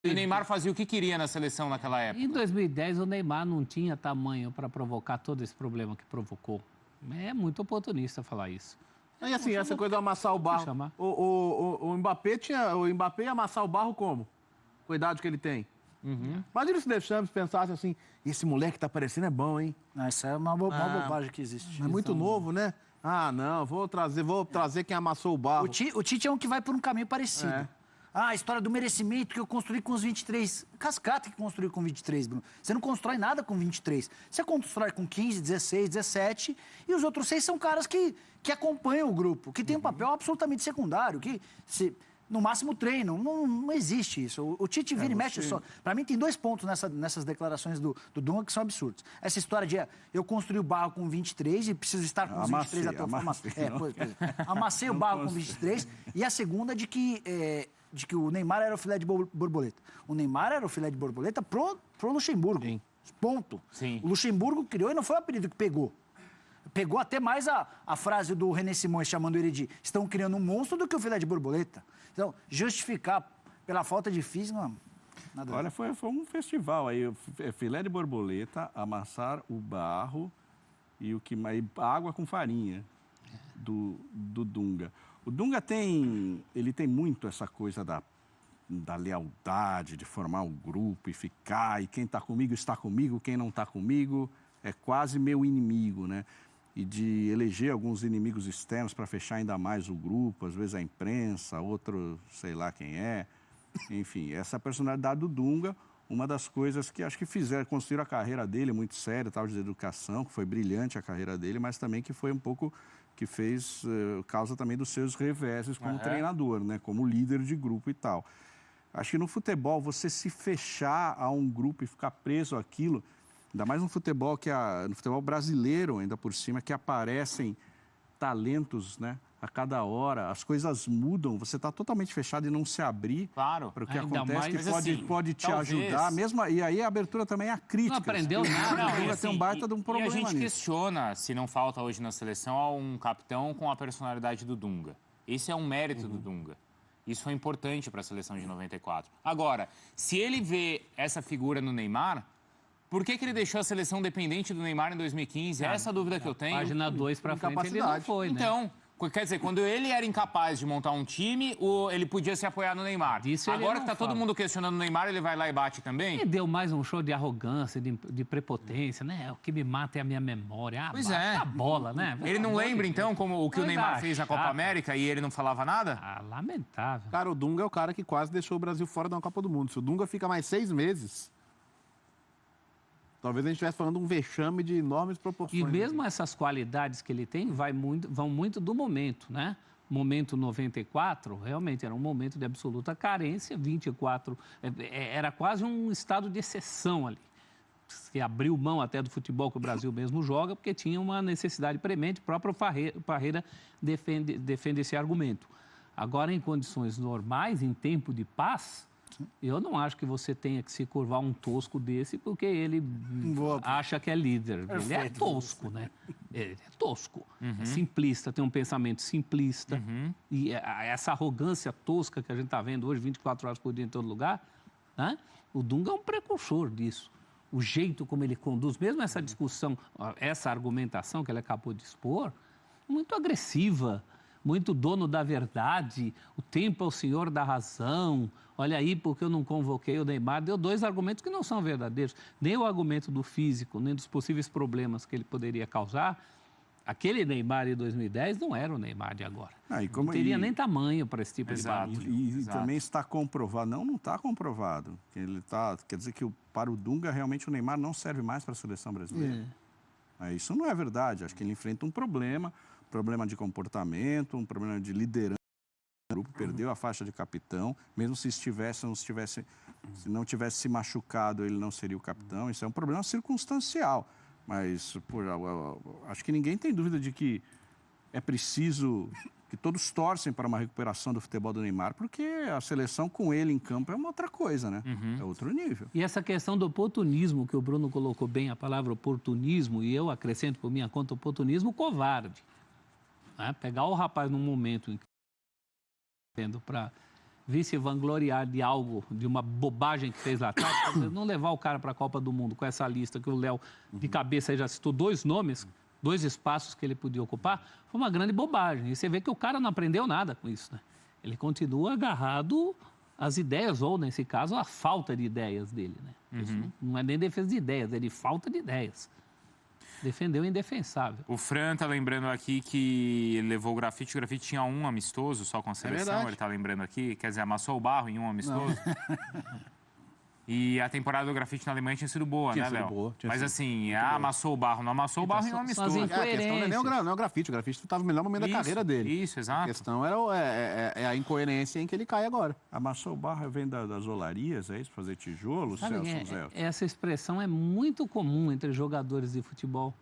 O Neymar fazia o que queria na seleção naquela época. Em 2010, o Neymar não tinha tamanho para provocar todo esse problema que provocou. É muito oportunista falar isso. E assim, essa coisa de amassar o barro. O Mbappé ia amassar o barro como? Com a idade que ele tem. Imagina se o Deschamps pensasse assim, esse moleque tá parecendo é bom, hein? Essa é uma bobagem que existe. É muito novo, né? Ah, não, vou trazer quem amassou o barro. O Tite é um que vai por um caminho parecido. A história do merecimento que eu construí com os 23. Cascata que construiu com 23, Bruno. Você não constrói nada com 23. Você constrói com 15, 16, 17. E os outros 6 são caras que acompanham o grupo, que tem um papel absolutamente secundário, que no máximo treinam. Não existe isso. O Tite vira e mexe só. Para mim, tem 2 pontos nessas declarações do Dunga que são absurdos. Essa história de eu construí o barro com 23 e preciso estar com os 23 até o final. Amassei o barro com 23. E a segunda de que o Neymar era o filé de borboleta. O Neymar era o filé de borboleta pro Luxemburgo. Sim. Ponto. Sim. O Luxemburgo criou e não foi o apelido que pegou. Pegou até mais a frase do René Simões chamando ele de estão criando um monstro do que o filé de borboleta. Então, justificar pela falta de físico, nada. Olha, foi um festival aí, filé de borboleta, amassar o barro e água com farinha do Dunga. O Dunga tem muito essa coisa da lealdade, de formar um grupo e ficar, e quem está comigo, quem não está comigo é quase meu inimigo, né? E de eleger alguns inimigos externos para fechar ainda mais o grupo, às vezes a imprensa, outro sei lá quem é. Enfim, essa personalidade do Dunga, uma das coisas que acho que construíram a carreira dele muito séria, tal de educação, que foi brilhante a carreira dele, mas também que foi um pouco que fez causa também dos seus reveses como treinador, né? Como líder de grupo e tal. Acho que no futebol, você se fechar a um grupo e ficar preso àquilo, ainda mais no futebol no futebol brasileiro, ainda por cima, que aparecem talentos, né? A cada hora, as coisas mudam, você está totalmente fechado e não se abrir para o que acontece, que pode te ajudar. E aí a abertura também é a crítica. Não aprendeu nada. Tem um baita de um problema e a gente nisso. questiona se não falta hoje na seleção um capitão com a personalidade do Dunga. Esse é um mérito do Dunga. Isso foi importante para a seleção de 94. Agora, se ele vê essa figura no Neymar, por que ele deixou a seleção dependente do Neymar em 2015? É essa a dúvida que eu tenho. Página 2 para frente ele não foi, né? Então, quer dizer, quando ele era incapaz de montar um time, ele podia se apoiar no Neymar. Agora que está todo mundo questionando o Neymar, ele vai lá e bate também? Ele deu mais um show de arrogância, de prepotência, né? O que me mata é a minha memória. Pois é. A bola, né? Ele não lembra, então, como o que o Neymar fez na Copa América e ele não falava nada? Lamentável. Cara, o Dunga é o cara que quase deixou o Brasil fora da Copa do Mundo. Se o Dunga fica mais 6 meses... Talvez a gente estivesse falando de um vexame de enormes proporções. E mesmo essas qualidades que ele tem vão muito do momento, né? Momento 94, realmente era um momento de absoluta carência, 24, era quase um estado de exceção ali. Se abriu mão até do futebol que o Brasil mesmo joga, porque tinha uma necessidade premente, o próprio Parreira defende esse argumento. Agora, em condições normais, em tempo de paz... Eu não acho que você tenha que se curvar um tosco desse porque ele acha que é líder. Ele é tosco, né? Ele é tosco. É simplista, tem um pensamento simplista. E essa arrogância tosca que a gente está vendo hoje, 24 horas por dia em todo lugar, né? O Dunga é um precursor disso. O jeito como ele conduz, mesmo essa discussão, essa argumentação que ele acabou de expor, muito agressiva. Muito dono da verdade, o tempo é o senhor da razão, olha aí porque eu não convoquei o Neymar, deu 2 argumentos que não são verdadeiros, nem o argumento do físico, nem dos possíveis problemas que ele poderia causar. Aquele Neymar de 2010 não era o Neymar de agora. Não teria nem tamanho para esse tipo de barulho. E também está comprovado, não está comprovado, quer dizer que para o Dunga realmente o Neymar não serve mais para a seleção brasileira. Isso não é verdade, acho que ele enfrenta um problema de comportamento, um problema de liderança. O grupo perdeu a faixa de capitão, mesmo se não tivesse se machucado, ele não seria o capitão. Isso é um problema circunstancial. Mas acho que ninguém tem dúvida de que é preciso, que todos torcem para uma recuperação do futebol do Neymar, porque a seleção com ele em campo é uma outra coisa, né? É outro nível. E essa questão do oportunismo, que o Bruno colocou bem a palavra oportunismo, e eu acrescento por minha conta oportunismo covarde. Pegar o rapaz num momento em que para vir se vangloriar de algo, de uma bobagem que fez lá atrás, não levar o cara para a Copa do Mundo com essa lista que o Léo de cabeça aí já citou 2 nomes, 2 espaços que ele podia ocupar, foi uma grande bobagem. E você vê que o cara não aprendeu nada com isso, né? Ele continua agarrado às ideias, ou nesse caso, à falta de ideias dele, né? Isso não é nem defesa de ideias, é de falta de ideias. Defendeu o indefensável. O Fran tá lembrando aqui que ele levou o grafite tinha um amistoso só com a seleção, ele tá lembrando aqui, quer dizer, amassou o barro em um amistoso. E a temporada do grafite na Alemanha tinha sido boa, né, Léo? Mas assim, amassou o barro, não amassou o barro em um amistoso. A questão não é nem o grafite, o grafite estava no melhor momento da carreira dele. Isso, exato. A questão é a incoerência em que ele cai agora. Amassou o barro vem das olarias, é isso? Fazer tijolo, Celso? Essa expressão é muito comum entre jogadores de futebol.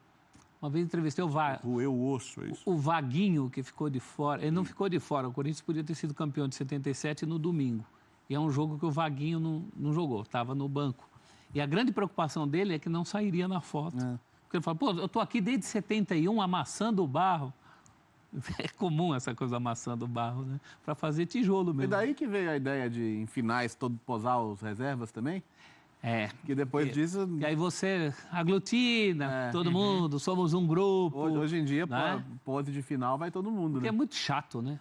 Uma vez entrevistei o Roeu o osso, é isso? O Vaguinho, que ficou de fora. Ele não ficou de fora, o Corinthians podia ter sido campeão de 77 no domingo. E é um jogo que o Vaguinho não jogou, estava no banco. E a grande preocupação dele é que não sairia na foto. Porque ele fala, pô, eu estou aqui desde 71 amassando o barro. É comum essa coisa amassando o barro, né? Para fazer tijolo mesmo. E daí que veio a ideia de, em finais, todo posar os reservas também? Que depois disso... E aí você aglutina todo mundo, somos um grupo. Hoje em dia, né? Pose de final, vai todo mundo, porque né? é muito chato, né?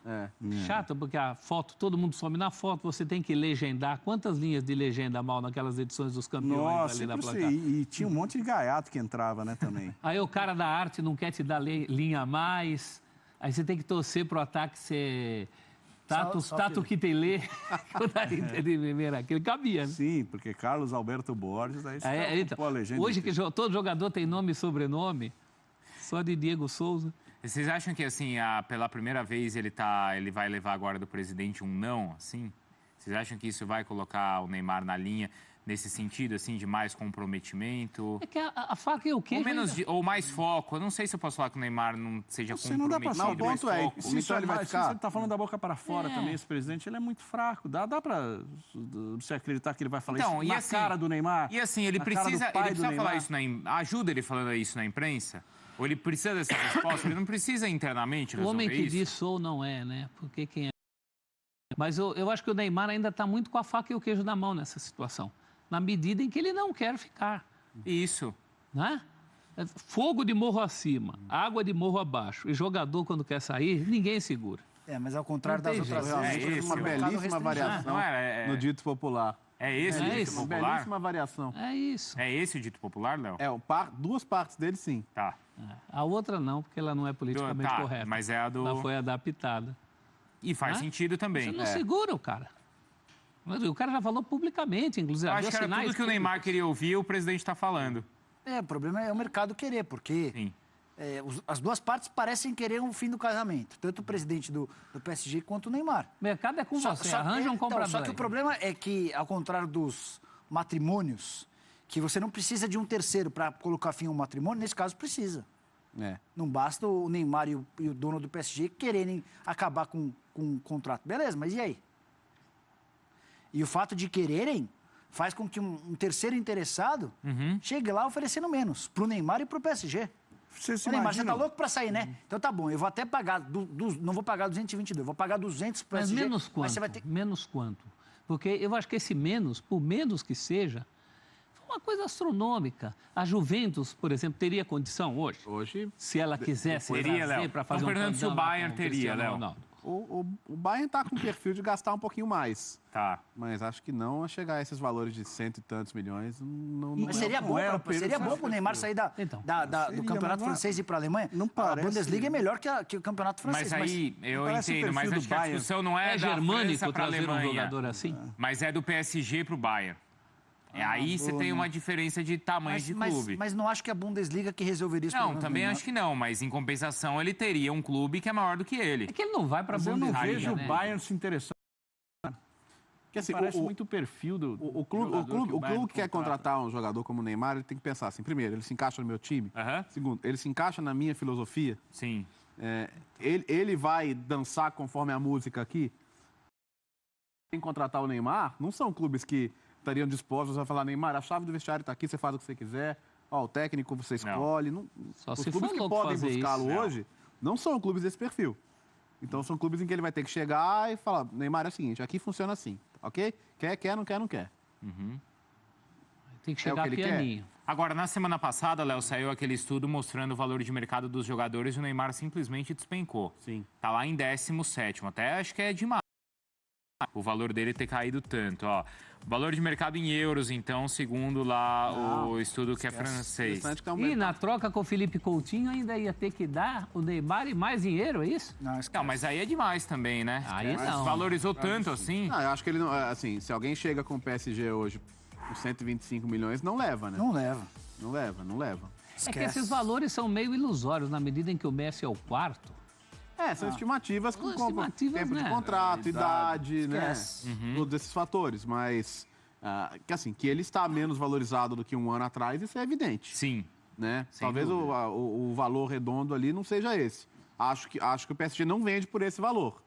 Chato, porque a foto, todo mundo some na foto, você tem que legendar. Quantas linhas de legenda mal naquelas edições dos campeões ali da placar? E tinha um monte de gaiato que entrava, né, também. Aí o cara da arte não quer te dar linha a mais, aí você tem que torcer pro ataque ser... Tato Quitelê, aquele cabia, né? Sim, porque Carlos Alberto Borges, aí você então, a legenda. Hoje que todo jogador tem nome e sobrenome, só de Diego Souza. Vocês acham que, assim, pela primeira vez ele vai levar agora do presidente um não, assim? Vocês acham que isso vai colocar o Neymar na linha nesse sentido, assim, de mais comprometimento? É que a faca é o quê? Ou mais foco. Eu não sei se eu posso falar que o Neymar não seja comprometido. Não dá pra o ponto é, se ele vai ficar... Você tá falando da boca para fora também, esse presidente, ele é muito fraco. Dá para você acreditar que ele vai falar isso na cara do Neymar? E assim, ele precisa falar isso ajuda ele falando isso na imprensa? Ou ele precisa dessa resposta? Ele não precisa internamente resolver isso? O homem que diz sou não é, né? Porque quem é... Mas eu acho que o Neymar ainda está muito com a faca e o queijo na mão nessa situação. Na medida em que ele não quer ficar. Isso. Né? Fogo de morro acima, água de morro abaixo. E jogador, quando quer sair, ninguém segura. Mas ao contrário das outras vezes. Uma belíssima variação no dito popular. É esse o dito popular? Uma belíssima variação. É isso. É esse o dito popular, Léo? Duas partes dele, sim. Tá. A outra não, porque ela não é politicamente correta. Mas é a do... Ela foi adaptada. E faz sentido também. Você não segura o cara. O cara já falou publicamente, inclusive. Eu acho que era tudo que o Neymar queria ouvir, o presidente está falando. O problema é o mercado querer, porque as duas partes parecem querer um fim do casamento. Tanto o presidente do PSG quanto o Neymar. O mercado é com você, arranja um comprador. Só que o problema é que, ao contrário dos matrimônios, que você não precisa de um terceiro para colocar fim ao matrimônio, nesse caso precisa. Não basta o Neymar e o dono do PSG quererem acabar com um contrato. Beleza, mas e aí? E o fato de quererem faz com que um terceiro interessado chegue lá oferecendo menos pro Neymar e pro PSG. O Neymar, você tá louco para sair, né? Então tá bom, eu vou até pagar, não vou pagar 222, eu vou pagar 200 pro PSG. Mas menos quanto? Mas você vai ter... Menos quanto? Porque eu acho que esse menos, por menos que seja, uma coisa astronômica. A Juventus, por exemplo, teria condição hoje? Se ela quisesse trazer para fazer um perguntando se o Bayern teria, Léo. O Bayern está com o perfil de gastar um pouquinho mais. Tá. Mas acho que não a chegar a esses valores de 100 e tantos milhões. Mas seria bom para o Neymar sair do campeonato francês e ir para a Alemanha? Não parece. A Bundesliga é melhor que o campeonato francês. Mas aí, eu entendo, mas acho que a discussão não é da França para a Alemanha. Um jogador assim? Mas é do PSG para o Bayern. Aí você tem uma diferença de tamanho de clube. Mas não acho que é a Bundesliga que resolveria isso. Não, também acho que não. Mas em compensação ele teria um clube que é maior do que ele. É que ele não vai para a Bundesliga. Eu não vejo o Bayern se interessar. Porque, assim, parece muito o perfil do o clube que quer contratar um jogador como o Neymar, ele tem que pensar assim, primeiro, ele se encaixa no meu time. Segundo, ele se encaixa na minha filosofia. Sim. Ele vai dançar conforme a música aqui. Em contratar o Neymar, não são clubes que estariam dispostos a falar, Neymar, a chave do vestiário está aqui, você faz o que você quiser, o técnico você escolhe. Não. Só os se clubes for que louco podem fazer buscá-lo isso, hoje não são clubes desse perfil. Então são clubes em que ele vai ter que chegar e falar, Neymar, é o seguinte, aqui funciona assim, ok? Quer, não quer, não quer. Tem que chegar pianinho. Agora, na semana passada, Léo, saiu aquele estudo mostrando o valor de mercado dos jogadores e o Neymar simplesmente despencou. Sim. Tá lá em 17º, até acho que é demais o valor dele ter caído tanto, ó. Valor de mercado em euros, então, segundo lá o estudo que é francês. E na troca com o Felipe Coutinho ainda ia ter que dar o Neymar e mais dinheiro, é isso? Não, mas aí é demais também, né? Aí não. Valorizou tanto assim? Não, eu acho que ele não... Assim, se alguém chega com o PSG hoje com 125 milhões, não leva, né? Não leva. Não leva. É que esses valores são meio ilusórios, na medida em que o Messi é o quarto. São estimativas com estimativas, tempo né? de contrato, idade, né? Esquece. Todos esses fatores, mas que ele está menos valorizado do que um ano atrás, isso é evidente. Sim. Né? Sem Talvez dúvida. o valor redondo ali não seja esse. Acho que o PSG não vende por esse valor.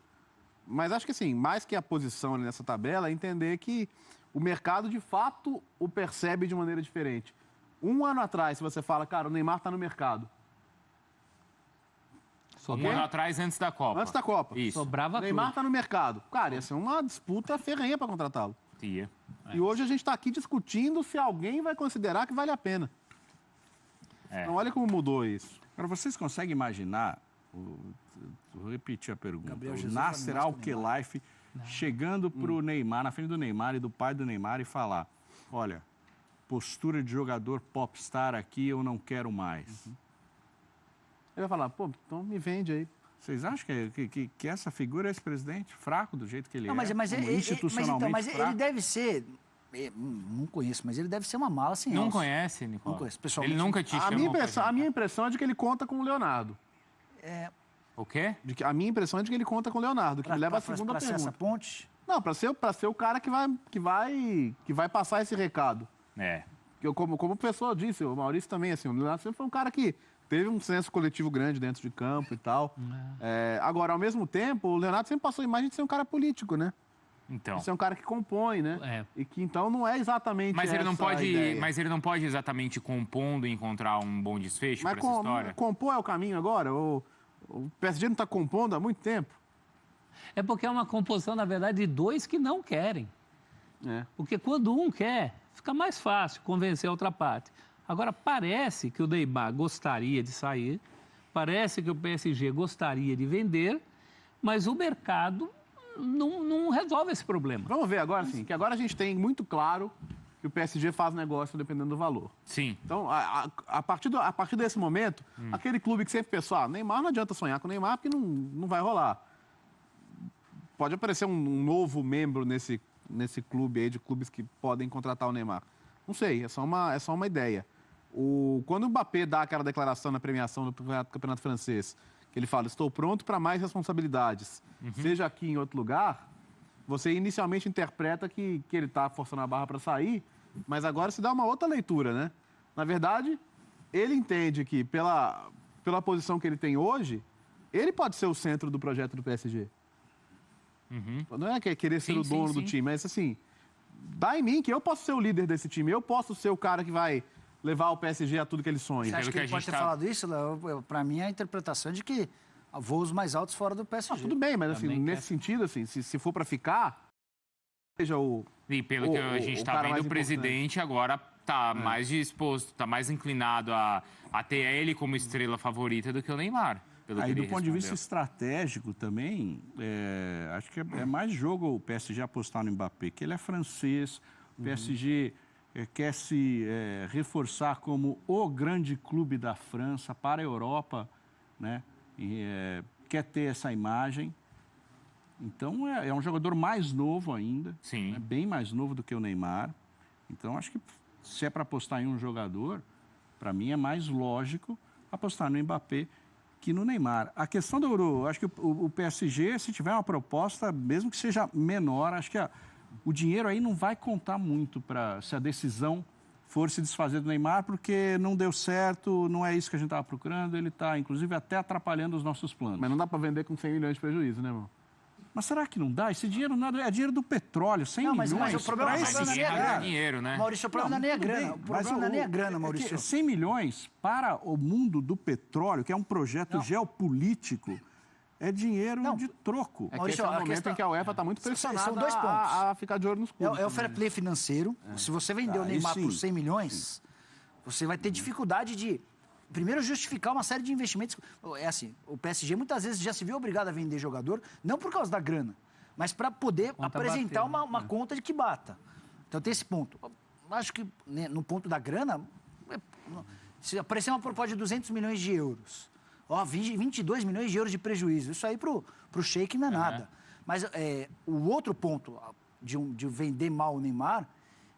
Mas acho que assim, mais que a posição ali nessa tabela, é entender que o mercado de fato o percebe de maneira diferente. Um ano atrás, se você fala, cara, o Neymar está no mercado. Um ano atrás, antes da Copa. Antes da Copa. Isso. Sobrava O Neymar tudo. está no mercado. Cara, ia ser uma disputa ferrenha para contratá-lo. Ia. E hoje a gente está aqui discutindo se alguém vai considerar que vale a pena. Então olha como mudou isso. Agora, vocês conseguem imaginar, vou repetir a pergunta, Gabriel o Jesus Nasser vai mais que o Al-Khelaifi chegando para o Neymar, na frente do Neymar e do pai do Neymar e falar, olha, postura de jogador popstar aqui eu não quero mais. Ele vai falar, pô, então me vende aí. Vocês acham que essa figura é esse presidente fraco do jeito que ele Não, mas, é? mas, como ele, institucionalmente mas fraco? ele deve ser... Não conheço, mas ele deve ser uma mala sem Não alça. conhece, Nicolau? Não conheço, pessoalmente. Ele nunca te A chamou minha, pra impressão, a minha impressão é de que ele conta com o Leonardo. O quê? A minha impressão é de que ele conta com o Leonardo, que me leva à Pra segunda ser essa pergunta. ponte... Não, para ser o cara que vai passar esse recado. É. Como o pessoal disse, o Maurício também, assim, o Leonardo sempre foi um cara que teve um senso coletivo grande dentro de campo e tal. Agora, ao mesmo tempo, o Leonardo sempre passou a imagem de ser um cara político, né? Então. De ser um cara que compõe, né? E que então não é exatamente Mas ele não essa pode, ideia. mas ele não pode exatamente compondo encontrar um bom desfecho para essa história. Compor é o caminho agora? O PSG não está compondo há muito tempo? É porque é uma composição, na verdade, de dois que não querem. Porque quando um quer, fica mais fácil convencer a outra parte. Agora, parece que o Neymar gostaria de sair, parece que o PSG gostaria de vender, mas o mercado não resolve esse problema. Vamos ver agora, sim, que agora a gente tem muito claro que o PSG faz negócio dependendo do valor. Sim. Então, a partir desse momento, aquele clube que sempre pensou, Neymar não adianta sonhar com o Neymar porque não vai rolar. Pode aparecer um novo membro nesse clube aí, de clubes que podem contratar o Neymar. Não sei, é só uma ideia. Quando o Mbappé dá aquela declaração na premiação do Campeonato Francês, que ele fala, estou pronto para mais responsabilidades, seja aqui em outro lugar, você inicialmente interpreta que ele está forçando a barra para sair, mas agora se dá uma outra leitura, né? Na verdade, ele entende que pela posição que ele tem hoje, ele pode ser o centro do projeto do PSG. Não é querer ser o dono do time, mas assim, dá em mim que eu posso ser o líder desse time, eu posso ser o cara que vai levar o PSG a tudo que ele sonha. Você acha que ele pode ter falado isso, Léo? Para mim, a interpretação é de que voos mais altos fora do PSG. Tudo bem, mas assim, nesse sentido, assim, se for para ficar, seja o... E pelo que a gente está vendo, o presidente agora está mais disposto, está mais inclinado a ter ele como estrela favorita do que o Neymar. Aí, do ponto de vista estratégico também, acho que é mais jogo o PSG apostar no Mbappé, que ele é francês, o PSG quer se reforçar como o grande clube da França para a Europa, né? E, quer ter essa imagem. Então, é um jogador mais novo ainda, né? Bem mais novo do que o Neymar. Então, acho que se é para apostar em um jogador, para mim é mais lógico apostar no Mbappé que no Neymar. A questão acho que o PSG, se tiver uma proposta, mesmo que seja menor, acho que o dinheiro aí não vai contar muito para se a decisão for se desfazer do Neymar, porque não deu certo, não é isso que a gente estava procurando, ele está, inclusive, até atrapalhando os nossos planos. Mas não dá para vender com 100 milhões de prejuízo, né, irmão? Mas será que não dá? Esse dinheiro é dinheiro do petróleo, 100 milhões. Mas o problema não é dinheiro, né? Maurício, o problema não é nem a grana. O problema não é nem a grana, Maurício. 100 milhões para o mundo do petróleo, que é um projeto geopolítico, É dinheiro de troco. É que esse é o momento em que a UEFA está muito pressionada são 2 pontos. a ficar de olho nos clubes. É o fair play financeiro. Se você vender o Neymar por 100 milhões, você vai ter dificuldade de, primeiro, justificar uma série de investimentos. É assim, o PSG muitas vezes já se viu obrigado a vender jogador, não por causa da grana, mas para poder apresentar uma conta de que bata. Então tem esse ponto. Acho que no ponto da grana, se aparecer uma proposta de 200 milhões de euros, 22 milhões de euros de prejuízo, isso aí pro Sheik não é nada. Mas o outro ponto de vender mal o Neymar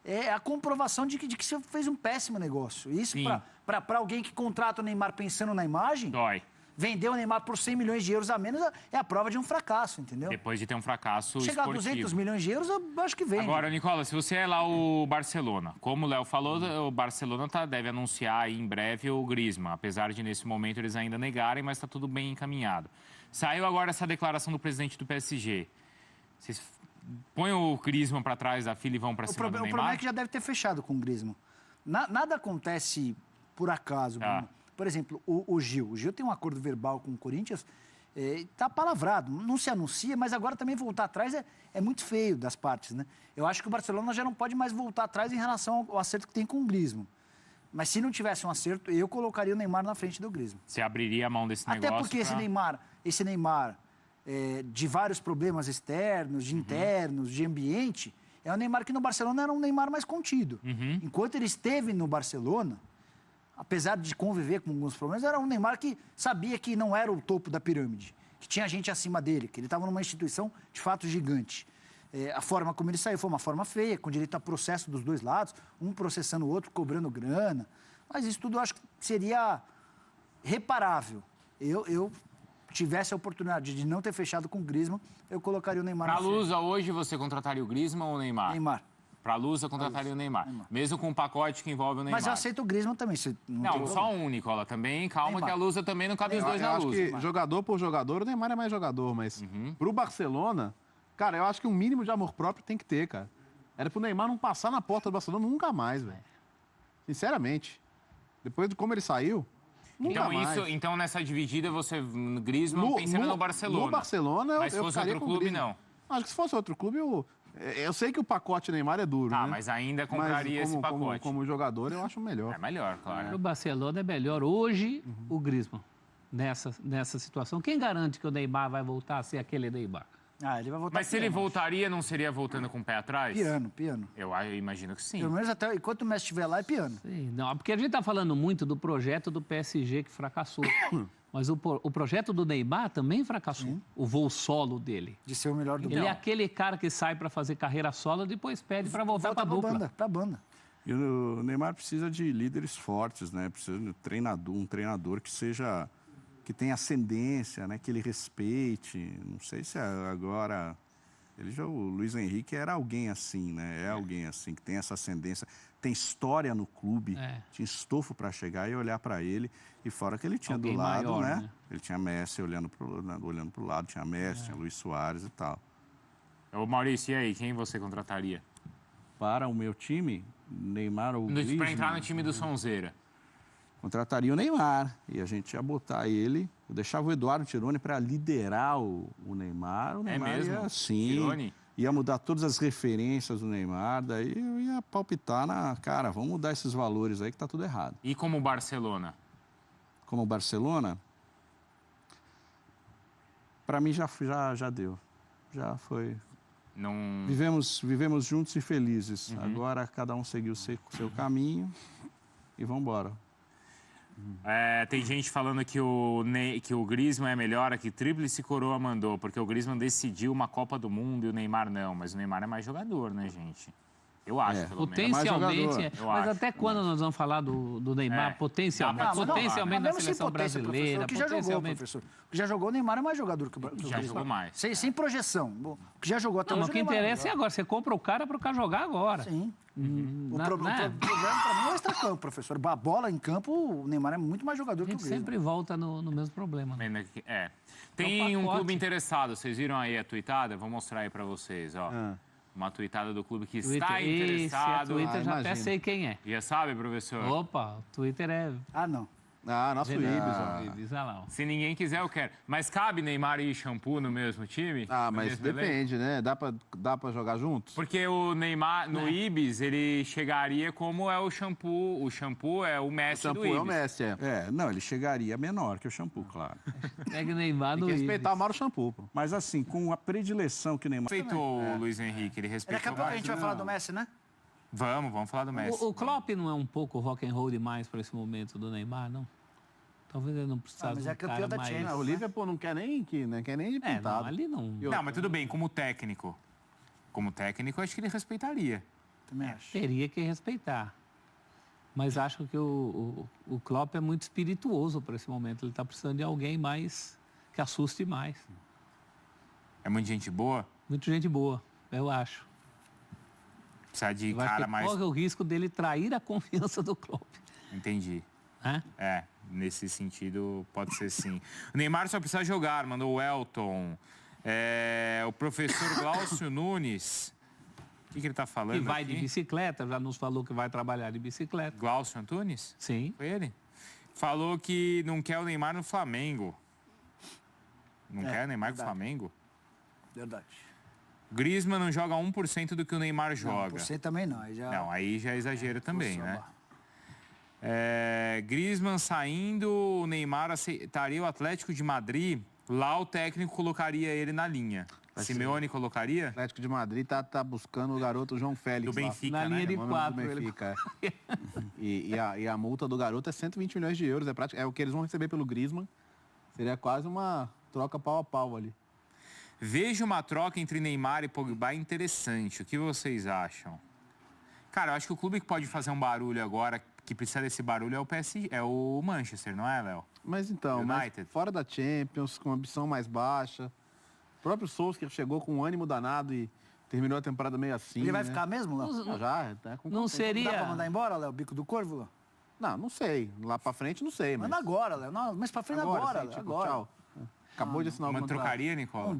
é a comprovação de que você fez um péssimo negócio. Isso para alguém que contrata o Neymar pensando na imagem, Dói. vender o Neymar por 100 milhões de euros a menos é a prova de um fracasso, entendeu? Depois de ter um fracasso Chegar esportivo. a 200 milhões de euros, eu acho que vende. Agora, Nicola, se você é lá o Barcelona, como o Léo falou, o Barcelona deve anunciar aí em breve o Griezmann, apesar de nesse momento eles ainda negarem, mas está tudo bem encaminhado. Saiu agora essa declaração do presidente do PSG. Vocês põem o Griezmann para trás da fila e vão para cima do Neymar? O problema é que já deve ter fechado com o Griezmann. Nada acontece por acaso, Bruno. Por exemplo, o Gil. O Gil tem um acordo verbal com o Corinthians, está palavrado, não se anuncia, mas agora também voltar atrás é muito feio das partes, né? Eu acho que o Barcelona já não pode mais voltar atrás em relação ao acerto que tem com o Griezmann. Mas se não tivesse um acerto, eu colocaria o Neymar na frente do Griezmann. Você abriria a mão desse negócio? Até porque esse Neymar de vários problemas externos, de internos, de ambiente, é um Neymar que no Barcelona era um Neymar mais contido. Enquanto ele esteve no Barcelona, apesar de conviver com alguns problemas, era um Neymar que sabia que não era o topo da pirâmide, que tinha gente acima dele, que ele estava numa instituição de fato gigante. A forma como ele saiu foi uma forma feia, com direito a processo dos dois lados, um processando o outro, cobrando grana. Mas isso tudo eu acho que seria reparável. Eu tivesse a oportunidade de não ter fechado com o Griezmann, eu colocaria o Neymar na frente. Para a Lusa, hoje você contrataria o Griezmann ou o Neymar? Neymar. Para a Lusa, contrataria o Neymar. Mesmo com um pacote que envolve o Neymar. Mas eu aceito o Griezmann também. Não, só um, Nicola. Também, calma, Neymar. Que a Lusa também não cabe os dois na Lusa. Eu acho que jogador por jogador, o Neymar é mais jogador, mas pro Barcelona, cara, eu acho que um mínimo de amor próprio tem que ter, cara. Era pro Neymar não passar na porta do Barcelona nunca mais, velho. Sinceramente. Depois de como ele saiu, nunca mais. Então, nessa dividida, você, Griezmann, pensando no Barcelona. No Barcelona, mas se fosse outro clube, não. Acho que se fosse outro clube, eu sei que o pacote Neymar é duro, né? Mas ainda compraria esse pacote. Como jogador, eu acho melhor. É melhor, claro. O Barcelona é melhor hoje o Griezmann, nessa situação. Quem garante que o Neymar vai voltar a ser aquele Neymar? Ele vai voltar. Mas se ele voltaria, não seria voltando com o pé atrás? Piano. Eu imagino que sim. Pelo menos até enquanto o Messi estiver lá, é piano. Sim, não, porque a gente está falando muito do projeto do PSG que fracassou. Mas o projeto do Neymar também fracassou. Sim. O voo solo dele. De ser o melhor do mundo. Ele é aquele cara que sai para fazer carreira solo e depois pede para voltar para a dupla. Pra banda. E o Neymar precisa de líderes fortes, né? Precisa de um treinador que tenha ascendência, né? Que ele respeite. Não sei se agora... O Luiz Henrique era alguém assim, né? É alguém assim, que tem essa ascendência, tem história no clube, tinha estofo para chegar e olhar para ele. E fora que ele tinha alguém do lado, maior, né? Ele tinha Messi olhando pro lado, tinha Messi, tinha Luis Soares e tal. Ô Maurício, e aí, quem você contrataria? Para o meu time, Neymar ou Griezmann... Para entrar no time do Sonzeira. Contrataria o Neymar e a gente ia botar ele, eu deixava o Eduardo Tironi para liderar o Neymar. O Neymar mesmo? Sim, ia mudar todas as referências do Neymar, daí eu ia palpitar vamos mudar esses valores aí que tá tudo errado. E como o Barcelona? Como o Barcelona, para mim já deu, já foi. Não... Vivemos juntos e felizes. Agora cada um seguiu o seu caminho e vamos embora. Tem gente falando que o Griezmann é melhor, que Tríplice Coroa mandou, porque o Griezmann decidiu uma Copa do Mundo e o Neymar não. Mas o Neymar é mais jogador, né, gente? Eu acho, pelo menos. Potencialmente, mas até quando nós vamos falar do Neymar, potencialmente na seleção brasileira, o que já jogou, professor. O que já jogou, o Neymar é mais jogador que o Griezmann. Já jogou mais. Sem projeção. O que já jogou até hoje, o que interessa é agora. Você compra o cara para o cara jogar agora. Sim. O problema para mim é o extracampo, professor. A bola em campo, o Neymar é muito mais jogador que o Griezmann. Sempre volta no mesmo problema. Tem um clube interessado. Vocês viram aí a tweetada? Vou mostrar aí para vocês, ó. Uma tweetada do clube que está interessado. Twitter já até sei quem é. Já sabe, professor? Opa, o Twitter é... Não. Ah, nosso Ibis, ó. Ibis, olha lá, ó. Se ninguém quiser, eu quero. Mas cabe Neymar e Shampoo no mesmo time? Ah, No mas mesmo elenco? depende, né? Dá pra jogar juntos? Porque o Neymar, no Ibis, ele chegaria como é o Shampoo. O Shampoo é o O Messi do Shampoo Ibis. é o Messi, é. Não, ele chegaria menor que o Shampoo, claro. Pega o Neymar Tem no que Ibis. respeitar o Mauro Shampoo, pô. Mas assim, com a predileção que o Neymar... Respeitou o Luiz Henrique, ele Daqui respeitou a pouco a mais. gente vai falar do Messi, né? Vamos falar do Messi. O Klopp não é um pouco rock and roll demais para esse momento do Neymar, não? Talvez ele não precisasse mas de é um campeão cara da mais... Champions. O Liverpool não quer nem de É, pintado. não, ali não... Não, mas tudo bem, como técnico. Como técnico, eu acho que ele respeitaria. Também acho. Teria que respeitar. Mas acho que o Klopp é muito espirituoso para esse momento. Ele está precisando de alguém mais que assuste mais. É muita gente boa, Muita gente boa, eu acho. precisa de Vai cara que mais... corre o risco dele trair a confiança do Klopp. Entendi. Né? É, nesse sentido, pode ser sim. O Neymar só precisa jogar, mandou o Elton. O professor Glaucio Nunes. O que ele tá falando E vai aqui? de bicicleta, já nos falou que vai trabalhar de bicicleta. Glaucio Antunes? Sim. Foi ele? Falou que não quer o Neymar no Flamengo. Não quer o Neymar no Flamengo? Verdade. Griezmann não joga 1% do que o Neymar joga. Você também não. Aí já... Não, aí já é exagero também, forçou a né? barra. Griezmann saindo, o Neymar aceitaria o Atlético de Madrid. Lá o técnico colocaria ele na linha. Simeone colocaria? O Atlético de Madrid tá buscando o garoto João Félix. Do Benfica, Na né? linha de O nome do 4. Ele... Benfica, é. E a multa do garoto é 120 milhões de euros. É o que eles vão receber pelo Griezmann. Seria quase uma troca pau a pau ali. Vejo uma troca entre Neymar e Pogba interessante. O que vocês acham? Cara, eu acho que o clube que pode fazer um barulho agora, que precisa desse barulho, é o PSG, é o Manchester, não é, Léo? Mas então, United. fora da Champions, com ambição mais baixa. O próprio Solskjaer chegou com um ânimo danado e terminou a temporada meio assim. Ele vai né? ficar mesmo, Léo? Já, tá com Não seria... Dá pra mandar embora, Léo? Bico do Corvo, Léo? Não sei. Lá pra frente, não sei. Mas Manda agora, Léo. Não, mas pra frente agora, assim, Léo. tipo, Agora. tchau. Acabou de assinar o Uma contrato. trocaria, Nicola? Não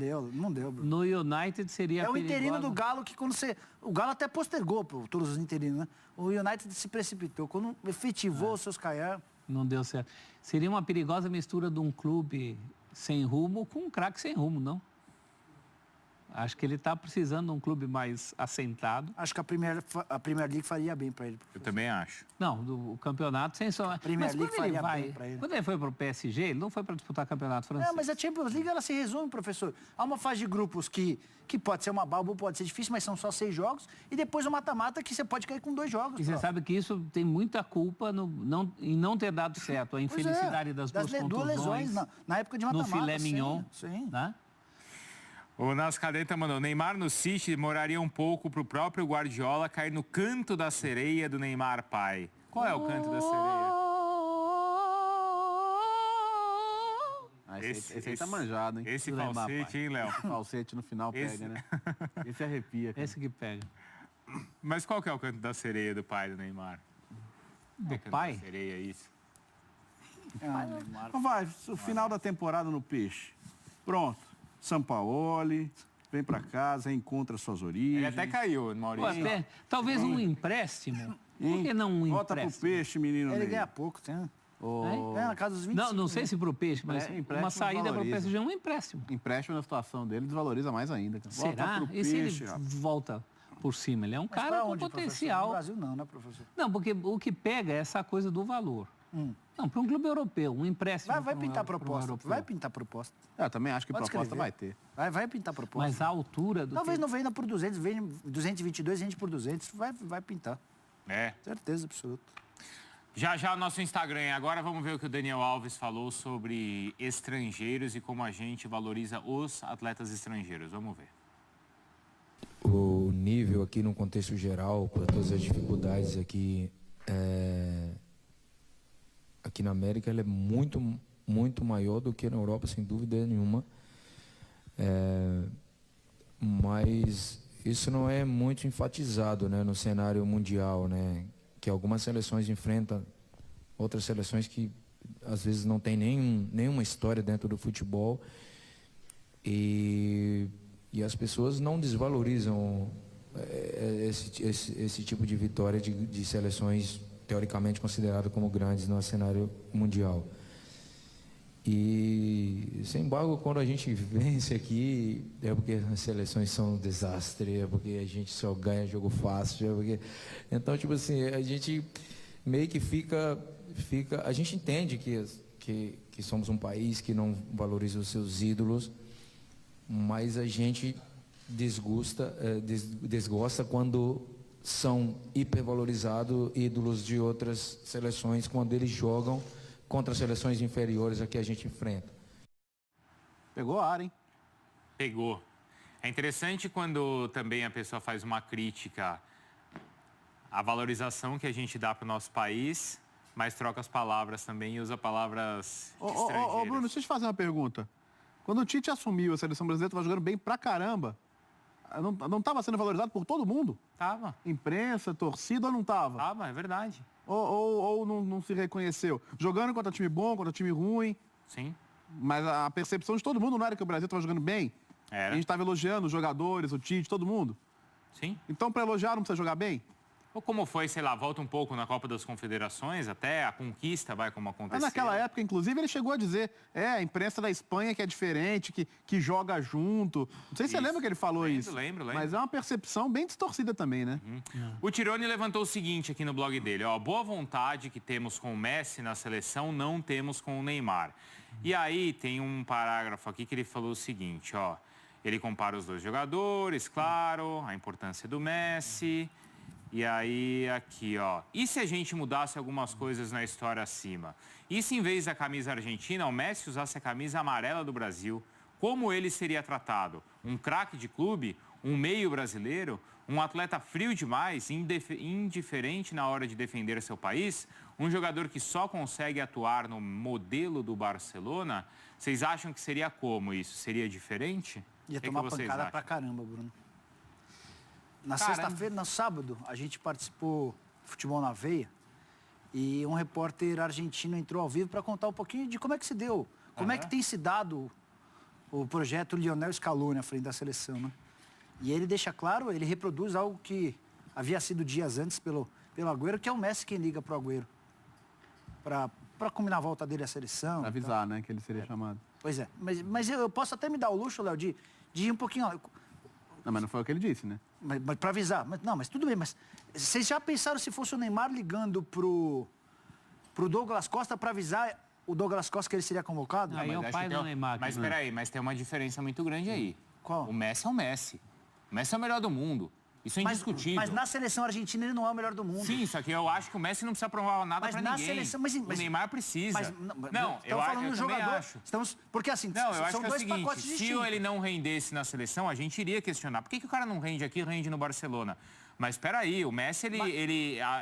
deu, Bruno. No United seria É o interino perigosa. do Galo que quando você... O Galo até postergou pô, todos os interinos, né? O United se precipitou. Quando efetivou os seus Caiar... Não deu certo. Seria uma perigosa mistura de um clube sem rumo com um craque sem rumo, não? Acho que ele está precisando de um clube mais assentado. Acho que a Premier League faria bem pra ele. Eu também acho. Não, do campeonato sem só. Premier Mas League quando ele faria bem pra ele. quando ele foi para o PSG, ele não foi para disputar campeonato francês. Mas a Champions League, ela se resume, professor. Há uma fase de grupos que pode ser uma balba, pode ser difícil, mas são só 6 jogos. E depois o mata-mata que você pode cair com 2 jogos. E você sabe que isso tem muita culpa em não ter dado certo. A infelicidade das duas contusões. lesões na época de no mata-mata. filé mignon. Sim. Né? O Nascadeta mandou, Neymar no City demoraria um pouco pro próprio Guardiola cair no canto da sereia do Neymar pai. Qual é o canto da sereia? Esse aí tá manjado, hein? Esse Do Neymar, falsete, pai. hein, Léo? Falsete no final Esse- pega, né? Esse arrepia. Cara. Esse que pega. Mas qual que é o canto da sereia do pai do Neymar? Do Canto pai? da sereia, isso. Então vai, o final da temporada no Peixe. Pronto. Sampaoli, vem pra casa, reencontra suas origens. Ele até caiu, Pô, Maurício. até, talvez um empréstimo. Por que não um Volta pro empréstimo? Peixe, menino Ele Ney. ganha pouco, tem. O Ganha na casa dos 25. Não sei se para o peixe, mas empréstimo uma saída para o valoriza. PSG é um empréstimo. empréstimo na situação dele desvaloriza mais ainda. Cara. Será? pro E se ele peixe, rapaz. volta por cima? Ele é um Mas cara pra com onde, professor? potencial. No Brasil não, né, professor? Não, porque o que pega é essa coisa do valor. Não, para um clube europeu, um empréstimo. Vai pra um pintar pra um proposta. europeu. Vai pintar proposta. Eu também acho que Pode proposta escrever. vai ter. Vai pintar proposta. Mas a altura do Talvez que... não venda por 200, vende 222, vende por 200. Vai pintar. É. Certeza absoluta. Já o nosso Instagram. Agora vamos ver o que o Daniel Alves falou sobre estrangeiros e como a gente valoriza os atletas estrangeiros. Vamos ver. O nível aqui no contexto geral, para todas as dificuldades aqui, aqui na América, ele é muito maior do que na Europa, sem dúvida nenhuma. Mas isso não é muito enfatizado, né, no cenário mundial, né, que algumas seleções enfrentam outras seleções que às vezes não tem nenhuma história dentro do futebol e as pessoas não desvalorizam esse tipo de vitória de seleções teoricamente considerados como grandes no cenário mundial. E, sem embargo, quando a gente vence aqui, é porque as seleções são um desastre, é porque a gente só ganha jogo fácil, é porque... Então, tipo assim, a gente meio que fica... A gente entende que somos um país que não valoriza os seus ídolos, mas a gente desgosta quando são hipervalorizados ídolos de outras seleções, quando eles jogam contra seleções inferiores a que a gente enfrenta. Pegou ar, hein? Pegou. É interessante quando também a pessoa faz uma crítica à valorização que a gente dá para o nosso país, mas troca as palavras também e usa palavras estrangeiras. Bruno, deixa eu te fazer uma pergunta. Quando o Tite assumiu, a seleção brasileira estava jogando bem pra caramba. Não estava sendo valorizado por todo mundo? Tava. Imprensa, torcida, ou não estava? Tava, é verdade. Ou não se reconheceu? Jogando contra time bom, contra time ruim. Sim. Mas a percepção de todo mundo não era que o Brasil estava jogando bem? Era. A gente estava elogiando os jogadores, o Tite, todo mundo? Sim. Então, para elogiar, não precisa jogar bem? Ou como foi, sei lá, volta um pouco na Copa das Confederações, até a conquista vai como aconteceu. Mas naquela época, inclusive, ele chegou a dizer, a imprensa da Espanha que é diferente, que joga junto. Não sei se você lembra que ele falou isso. Lembro. Mas é uma percepção bem distorcida também, né? O Tironi levantou o seguinte aqui no blog dele, ó, boa vontade que temos com o Messi na seleção, não temos com o Neymar. E aí tem um parágrafo aqui que ele falou o seguinte, ó, ele compara os dois jogadores, claro, a importância do Messi... E aí, aqui, ó. E se a gente mudasse algumas coisas na história acima? E se em vez da camisa argentina, o Messi usasse a camisa amarela do Brasil? Como ele seria tratado? Um craque de clube? Um meio brasileiro? Um atleta frio demais? Indiferente na hora de defender seu país? Um jogador que só consegue atuar no modelo do Barcelona? Vocês acham que seria como isso? Seria diferente? Ia tomar pancada pra caramba, Bruno. Na sexta-feira, no sábado, a gente participou do Futebol na Veia e um repórter argentino entrou ao vivo para contar um pouquinho de como é que se deu, como é que tem se dado o projeto Lionel Scaloni à frente da seleção, né? E ele deixa claro, ele reproduz algo que havia sido dias antes pelo Agüero, que é o Messi quem liga pro Agüero para combinar a volta dele à seleção. Pra avisar, né, que ele seria chamado. Pois é, mas eu posso até me dar o luxo, Léo, de ir um pouquinho... Não, mas não foi o que ele disse, né? Mas para avisar. Mas tudo bem, mas vocês já pensaram se fosse o Neymar ligando pro Douglas Costa para avisar o Douglas Costa que ele seria convocado? Aí é o pai do Neymar. Mas peraí, mas tem uma diferença muito grande aí. Qual? O Messi é o Messi. O Messi é o melhor do mundo. Isso é indiscutível. Mas na seleção argentina ele não é o melhor do mundo. Sim, só que eu acho que o Messi não precisa provar nada para ninguém. Seleção, o Neymar precisa. Estamos falando do jogador. Porque assim, não, eu acho são que é o dois seguinte, pacotes distintos. se ele não rendesse na seleção, a gente iria questionar. Por que o cara não rende aqui e rende no Barcelona? Mas espera aí, o Messi,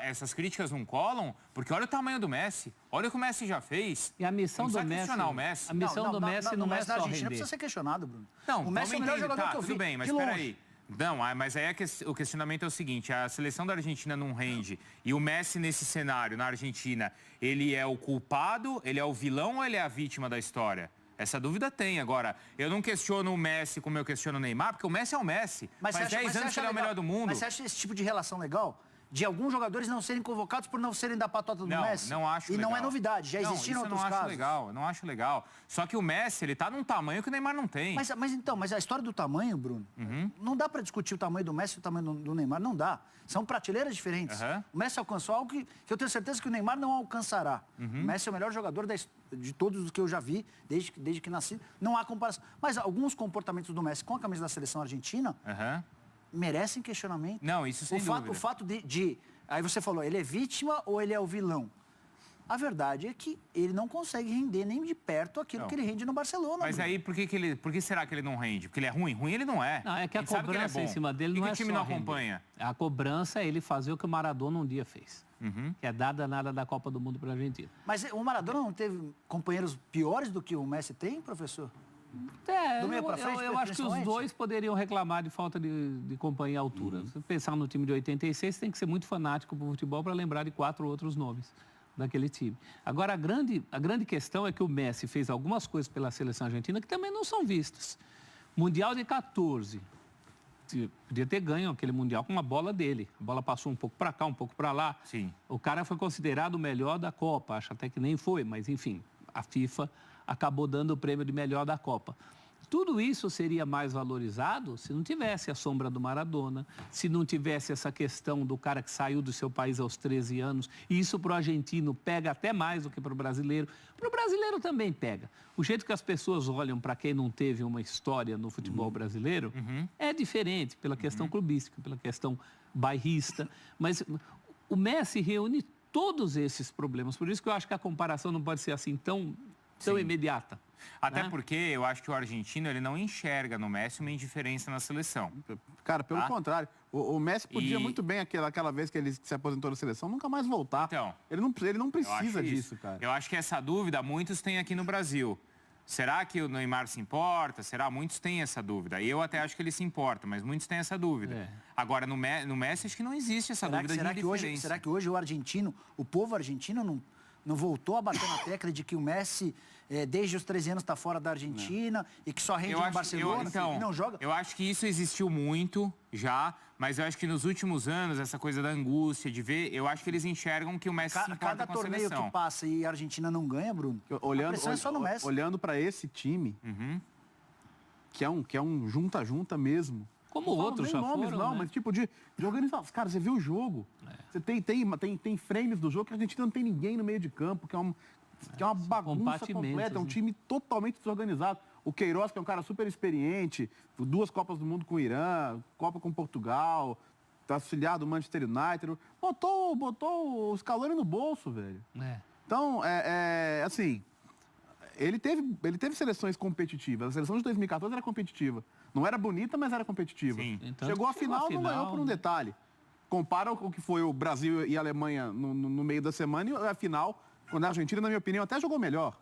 essas críticas não colam, porque olha o tamanho do Messi. Olha o que o Messi já fez. E a missão do Messi... questionar o Messi. A missão do Messi não é só render. Não precisa ser questionado, Bruno. Não, o Messi é o melhor jogador que eu vi. Tudo bem, mas espera aí. Não, mas aí o questionamento é o seguinte, a seleção da Argentina não rende e o Messi nesse cenário, na Argentina, ele é o culpado, ele é o vilão ou ele é a vítima da história? Essa dúvida tem. Agora, eu não questiono o Messi como eu questiono o Neymar, porque o Messi é o Messi. Faz 10 anos que ele é o melhor do mundo. Mas você acha esse tipo de relação legal? De alguns jogadores não serem convocados por não serem da patota do Messi? Não acho legal. E não é novidade, já existiram outros casos. Eu não acho legal. Só que o Messi, ele tá num tamanho que o Neymar não tem. Mas a história do tamanho, Bruno, não dá para discutir o tamanho do Messi e o tamanho do Neymar, não dá. São prateleiras diferentes. O Messi alcançou algo que eu tenho certeza que o Neymar não alcançará. O Messi é o melhor jogador de todos os que eu já vi, desde que nasci. Não há comparação. Mas alguns comportamentos do Messi com a camisa da seleção argentina merecem questionamento. Não, isso sem dúvida. O fato de... Aí você falou, ele é vítima ou ele é o vilão? A verdade é que ele não consegue render nem de perto aquilo que ele rende no Barcelona. Mas aí, por que será que ele não rende? Porque ele é ruim? Ruim ele não é. Não, é que a cobrança em cima dele não é só o time não acompanha? A cobrança é ele fazer o que o Maradona um dia fez. Que é dar danada da Copa do Mundo para a Argentina. Mas o Maradona não teve companheiros piores do que o Messi tem, professor? Eu acho que os dois poderiam reclamar de falta de companhia à altura. Se pensar no time de 86, tem que ser muito fanático para o futebol para lembrar de 4 outros nomes daquele time. Agora, a grande questão é que o Messi fez algumas coisas pela seleção argentina que também não são vistas. Mundial de 14, podia ter ganho aquele Mundial com uma bola dele. A bola passou um pouco para cá, um pouco para lá. Sim. O cara foi considerado o melhor da Copa. Acho até que nem foi, mas enfim, a FIFA acabou dando o prêmio de melhor da Copa. Tudo isso seria mais valorizado se não tivesse a sombra do Maradona, se não tivesse essa questão do cara que saiu do seu país aos 13 anos. E isso para o argentino pega até mais do que para o brasileiro. Para o brasileiro também pega. O jeito que as pessoas olham para quem não teve uma história no futebol brasileiro é diferente pela questão clubística, pela questão bairrista. Mas o Messi reúne todos esses problemas. Por isso que eu acho que a comparação não pode ser assim tão imediata. Até porque eu acho que o argentino ele não enxerga no Messi uma indiferença na seleção. Cara, pelo contrário. O Messi podia muito bem, aquela vez que ele se aposentou da seleção, nunca mais voltar. Então, ele não precisa disso, cara. Eu acho que essa dúvida muitos têm aqui no Brasil. Será que o Neymar se importa? Será? Muitos têm essa dúvida. Eu até acho que ele se importa, mas muitos têm essa dúvida. Agora, no Messi, acho que não existe essa dúvida de indiferença. Será que hoje o argentino, o povo argentino não voltou a bater na tecla de que o Messi, desde os 13 anos, está fora da Argentina e que só rende no Barcelona e não joga? Eu acho que isso existiu muito já, mas eu acho que nos últimos anos, essa coisa da angústia de ver, eu acho que eles enxergam que o Messi se importa cada com a seleção. torneio que passa e a Argentina não ganha, Bruno, a pressão é só no Messi. Olhando para esse time, que é um junta-junta mesmo. Como outros já foram, não, né? mas tipo de organizar. Cara, você vê o jogo. Você tem frames do jogo que a Argentina não tem ninguém no meio de campo, que é uma bagunça completa, é um time totalmente desorganizado. O Queiroz, que é um cara super experiente, 2 Copas do Mundo com o Irã, Copa com Portugal, tá auxiliar do Manchester United, botou o Scaloni no bolso, velho. Então, assim, ele teve seleções competitivas. A seleção de 2014 era competitiva. Não era bonita, mas era competitiva. Então, chegou à final, não ganhou por um detalhe. Compara o que foi o Brasil e a Alemanha no meio da semana e a final, quando a Argentina, na minha opinião, até jogou melhor.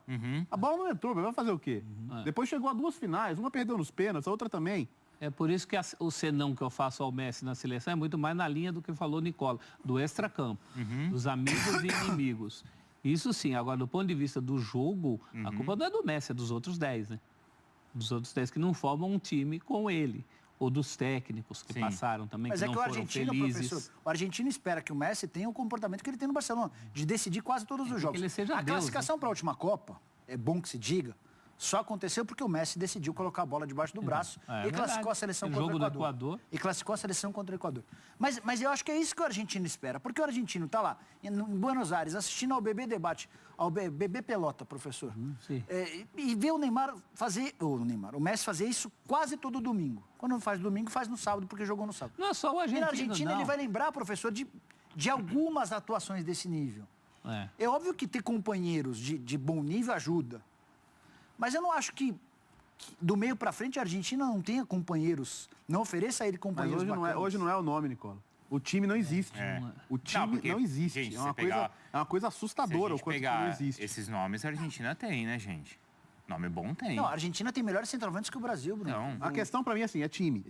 A bola não entrou, mas vai fazer o quê? Depois chegou a 2 finais, uma perdeu nos pênaltis, a outra também. É por isso que o senão que eu faço ao Messi na seleção é muito mais na linha do que falou Nicola, do extracampo, dos amigos e inimigos. Isso sim, agora do ponto de vista do jogo, a culpa não é do Messi, é dos outros 10, né? Dos outros 10 que não formam um time com ele. Ou dos técnicos que passaram também, mas que não foram felizes. Professor, o argentino espera que o Messi tenha o comportamento que ele tem no Barcelona, de decidir quase todos os jogos. Que ele seja a classificação para a última Copa, é bom que se diga, só aconteceu porque o Messi decidiu colocar a bola debaixo do braço e classificou a seleção contra o Equador. E classificou a seleção contra o Equador. Mas eu acho que é isso que o argentino espera, porque o argentino está lá, em Buenos Aires, assistindo ao BB Debate, ao BB Pelota, professor, e vê o Messi fazer isso quase todo domingo. Quando não faz domingo, faz no sábado, porque jogou no sábado. Não é só o argentino, e na Argentina ele vai lembrar, professor, de algumas atuações desse nível. É óbvio que ter companheiros de bom nível ajuda. Mas eu não acho que do meio para frente a Argentina não tenha companheiros, não ofereça a ele companheiros mas hoje não é o nome, Nicola. O time não existe. O time não existe. Gente, é uma coisa assustadora o quanto não existe. Esses nomes a Argentina tem, né, gente? Nome bom tem. Não, a Argentina tem melhores centroavantes que o Brasil, Bruno. Não. A questão para mim assim, é time.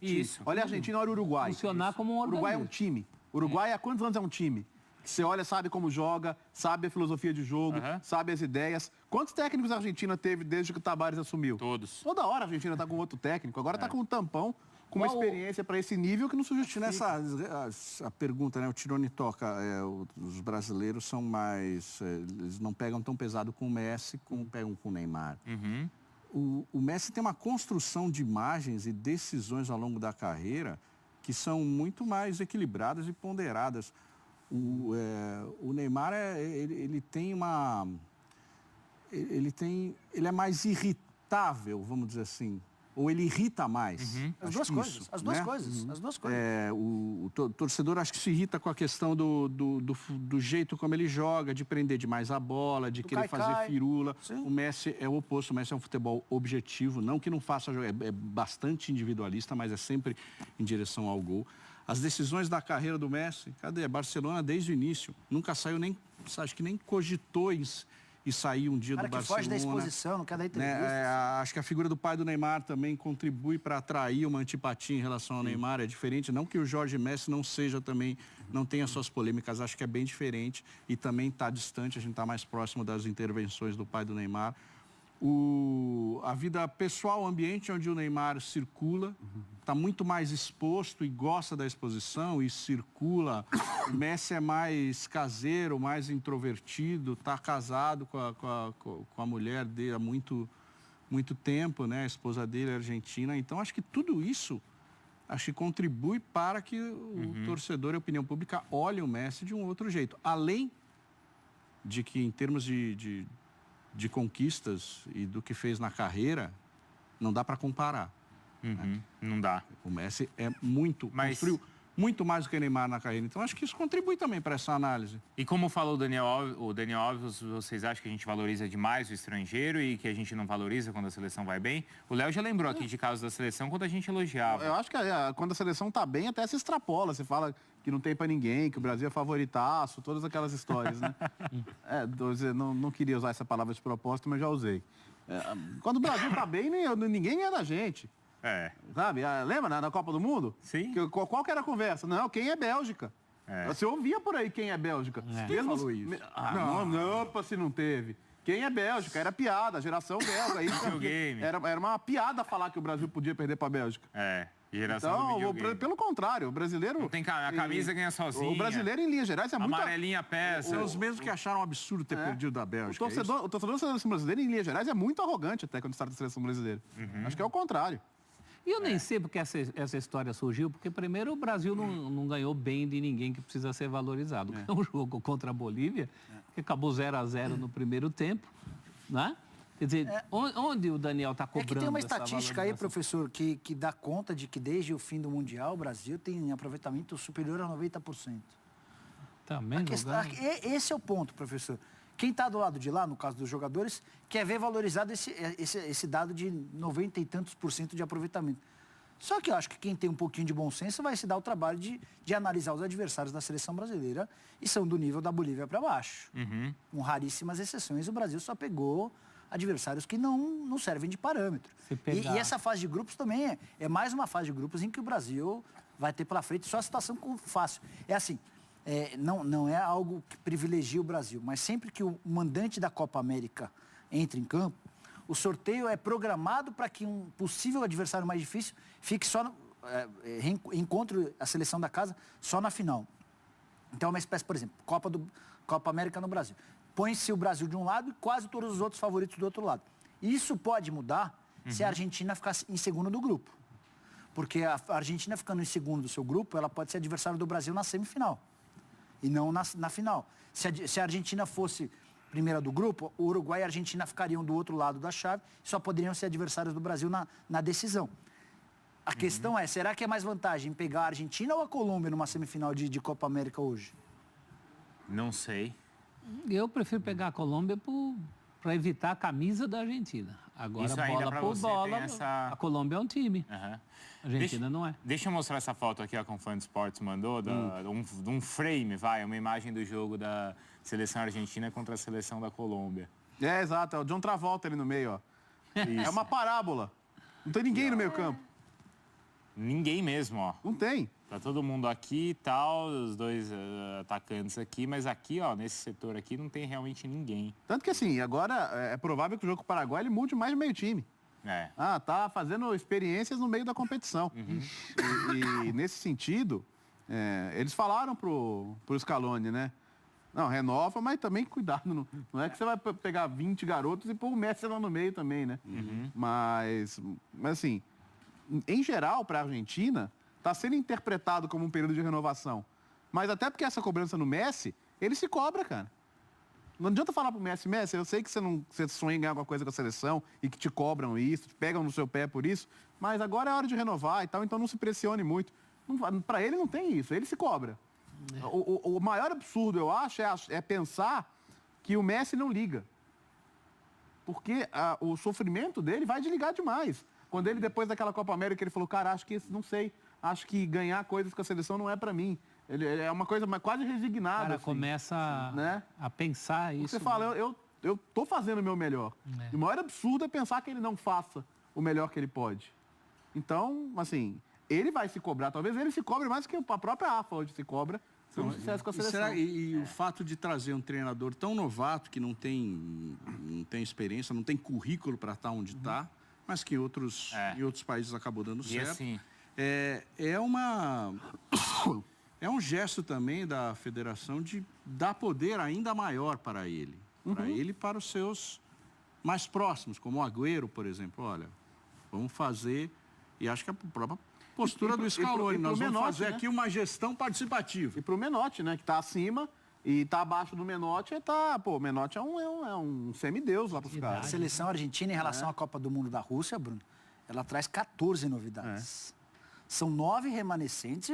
Isso. Olha a Argentina, olha o Uruguai. Funcionar como um organismo. Uruguai é um time. Uruguai há quantos anos é um time? Você olha, sabe como joga, sabe a filosofia de jogo, sabe as ideias. Quantos técnicos a Argentina teve desde que o Tabárez assumiu? Todos. Toda hora a Argentina está com outro técnico. Agora está com um tampão, com uma experiência para esse nível que não se justifica. A pergunta, né? O Tironi toca. Os brasileiros são mais... eles não pegam tão pesado com o Messi como pegam com o Neymar. O Messi tem uma construção de imagens e decisões ao longo da carreira que são muito mais equilibradas e ponderadas. O Neymar ele tem uma... Ele é mais irritável, vamos dizer assim. Ou ele irrita mais. As duas coisas. O torcedor acho que se irrita com a questão do jeito como ele joga, de prender demais a bola, de querer fazer firula. Sim. O Messi é o oposto. O Messi é um futebol objetivo, não que não faça jogar. É bastante individualista, mas é sempre em direção ao gol. As decisões da carreira do Messi, cadê? Barcelona desde o início. Nunca saiu nem, acho que nem cogitou e sair um dia do Barcelona. Foge da exposição, não quer dar entrevista. Acho que a figura do pai do Neymar também contribui para atrair uma antipatia em relação ao Neymar. É diferente, não que o Jorge Messi não seja também, não tenha suas polêmicas, acho que é bem diferente e também está distante, a gente está mais próximo das intervenções do pai do Neymar. A vida pessoal, o ambiente onde o Neymar circula, está muito mais exposto e gosta da exposição e circula. O Messi é mais caseiro, mais introvertido, está casado com a mulher dele há muito tempo, né? A esposa dele é argentina. Então, acho que tudo isso contribui para que o torcedor e a opinião pública olhem o Messi de um outro jeito. Além de que, em termos de conquistas e do que fez na carreira, não dá para comparar. Né? Não dá. O Messi construiu muito mais do que o Neymar na carreira. Então, acho que isso contribui também para essa análise. E como falou o Daniel Alves, vocês acham que a gente valoriza demais o estrangeiro e que a gente não valoriza quando a seleção vai bem? O Léo já lembrou aqui de casos da seleção quando a gente elogiava. Eu acho que quando a seleção tá bem, até se extrapola. Você fala que não tem para ninguém, que o Brasil é favoritaço, todas aquelas histórias, né? Não queria usar essa palavra de propósito, mas já usei. Quando o Brasil tá bem, ninguém é da gente. Sabe? Lembra na Copa do Mundo? Sim. Qual que era a conversa? Não, quem é Bélgica? Você ouvia por aí quem é Bélgica. Quem falou isso? Não, se não teve. Quem é Bélgica? Era piada, geração belga. Era uma piada falar que o Brasil podia perder para a Bélgica. Geração do videogame. Pelo contrário, o brasileiro... Não tem a camisa ganha sozinho. O brasileiro, em linhas gerais, é muito... Amarelinha peça. São os mesmos que acharam um absurdo ter perdido da Bélgica. O torcedor da seleção brasileira, em linhas gerais, é muito arrogante até quando está na seleção brasileira. Acho que é o contrário. E eu nem sei porque essa história surgiu, porque primeiro o Brasil não ganhou bem de ninguém que precisa ser valorizado. É um jogo contra a Bolívia, que acabou 0-0 no primeiro tempo, né? Quer dizer, onde o Daniel está cobrando? É que tem uma estatística aí, professor, que dá conta de que desde o fim do Mundial, o Brasil tem aproveitamento superior a 90%. Também esse é o ponto, professor. Quem está do lado de lá, no caso dos jogadores, quer ver valorizado esse dado de 90 e tantos % de aproveitamento. Só que eu acho que quem tem um pouquinho de bom senso vai se dar o trabalho de analisar os adversários da seleção brasileira e são do nível da Bolívia para baixo. Com raríssimas exceções, o Brasil só pegou adversários que não servem de parâmetro. E essa fase de grupos também é mais uma fase de grupos em que o Brasil vai ter pela frente só a situação fácil. É assim... não é algo que privilegia o Brasil, mas sempre que o mandante da Copa América entre em campo, o sorteio é programado para que um possível adversário mais difícil fique só encontre a seleção da casa só na final. Então é uma espécie, por exemplo, Copa América no Brasil. Põe-se o Brasil de um lado e quase todos os outros favoritos do outro lado. Isso pode mudar se a Argentina ficar em segundo do grupo. Porque a Argentina ficando em segundo do seu grupo, ela pode ser adversário do Brasil na semifinal. E não na final. Se a Argentina fosse primeira do grupo, o Uruguai e a Argentina ficariam do outro lado da chave e só poderiam ser adversários do Brasil na decisão. A questão é, será que é mais vantagem pegar a Argentina ou a Colômbia numa semifinal de Copa América hoje? Não sei. Eu prefiro pegar a Colômbia para evitar a camisa da Argentina. Agora, isso bola por bola, a Colômbia é um time. A Argentina não é. Deixa eu mostrar essa foto aqui, a Confund Sports mandou, de um frame, uma imagem do jogo da seleção argentina contra a seleção da Colômbia. Exato, é o John Travolta ali no meio, ó. É uma parábola. Não tem ninguém no meio campo. Ninguém mesmo, ó. Não tem. Tá todo mundo aqui e tal, os dois atacantes aqui, mas aqui, ó, nesse setor aqui, não tem realmente ninguém. Tanto que, assim, agora é provável que o jogo com o Paraguai ele mude mais de meio time. Tá fazendo experiências no meio da competição. E nesse sentido, eles falaram pro Scaloni, né? Não, renova, mas também cuidado. Não é que você vai pegar 20 garotos e pôr o Messi lá no meio também, né? Mas assim, em geral, para a Argentina, está sendo interpretado como um período de renovação. Mas até porque essa cobrança no Messi, ele se cobra, cara. Não adianta falar pro Messi, eu sei que você sonha em ganhar alguma coisa com a seleção e que te cobram isso, te pegam no seu pé por isso, mas agora é hora de renovar e tal, então não se pressione muito. Para ele não tem isso, ele se cobra. O maior absurdo, eu acho, é pensar que o Messi não liga. Porque o sofrimento dele vai desligar demais. Quando ele, depois daquela Copa América, ele falou, cara, acho que ganhar coisas com a seleção não é para mim. Ele é uma coisa quase resignada. Cara, assim, começa a pensar isso. Você fala, eu tô fazendo o meu melhor. E o maior absurdo é pensar que ele não faça o melhor que ele pode. Então, assim, ele vai se cobrar. Talvez ele se cobre mais que a própria AFA hoje se cobra, Foi um sucesso com a seleção. E o fato de trazer um treinador tão novato, que não tem experiência, não tem currículo para estar onde está, mas que em outros países acabou dando certo. Assim, É um gesto também da federação de dar poder ainda maior para ele. Para ele e para os seus mais próximos, como o Agüero, por exemplo. Olha, vamos fazer... E acho que a própria postura do Scaloni. Nós vamos fazer aqui uma gestão participativa. E para o Menotti, né? Que está acima e está abaixo do Menotti. O Menotti é um semideus lá para os caras. A seleção argentina, em relação à Copa do Mundo da Rússia, Bruno, ela traz 14 novidades. São 9 remanescentes.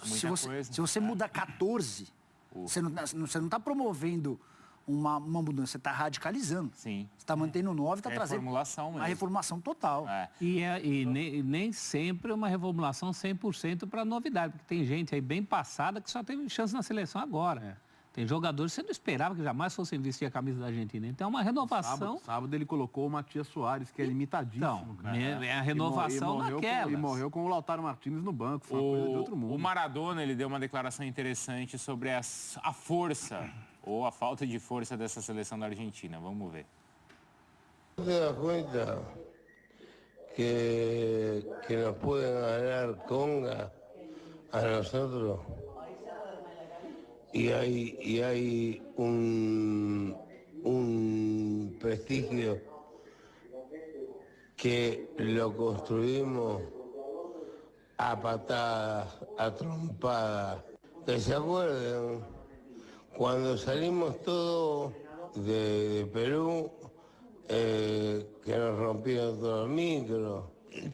Se você mudar 14, você não está promovendo uma mudança, você está radicalizando. Sim. Você está mantendo 9, está trazendo reformulação mesmo. a reformulação total. E nem sempre uma reformulação 100% para novidade, porque tem gente aí bem passada que só teve chance na seleção agora. Tem jogadores que você não esperava que jamais fossem vestir a camisa da Argentina. Então é uma renovação. Sábado ele colocou o Matias Soares, que é limitadíssimo. Então, é a renovação daquela. E morreu com o Lautaro Martínez no banco. Foi uma coisa de outro mundo. O Maradona, ele deu uma declaração interessante sobre a força ou a falta de força dessa seleção da Argentina. Vamos ver. ¿Te das cuenta que nos pueden ganar Conga a nosotros? Y hay un prestigio que lo construimos a patadas, a trompadas. Que se acuerden, cuando salimos todos de Perú, que nos rompieron todos los micros.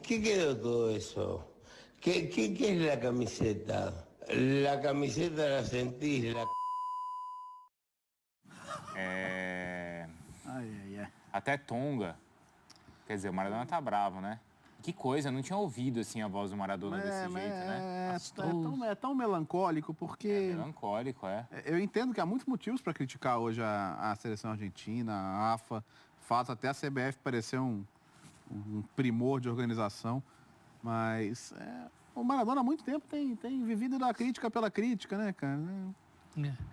¿Qué quedó todo eso? ¿Qué es la camiseta? La camiseta la sentís, la... Até Tonga. Quer dizer, o Maradona tá bravo, né? Que coisa, eu não tinha ouvido assim a voz do Maradona desse jeito, né? É tão melancólico, porque... É melancólico, Eu entendo que há muitos motivos para criticar hoje a seleção argentina, a AFA. Fato até a CBF parecer um primor de organização. Mas o Maradona há muito tempo tem vivido da crítica pela crítica, né, cara?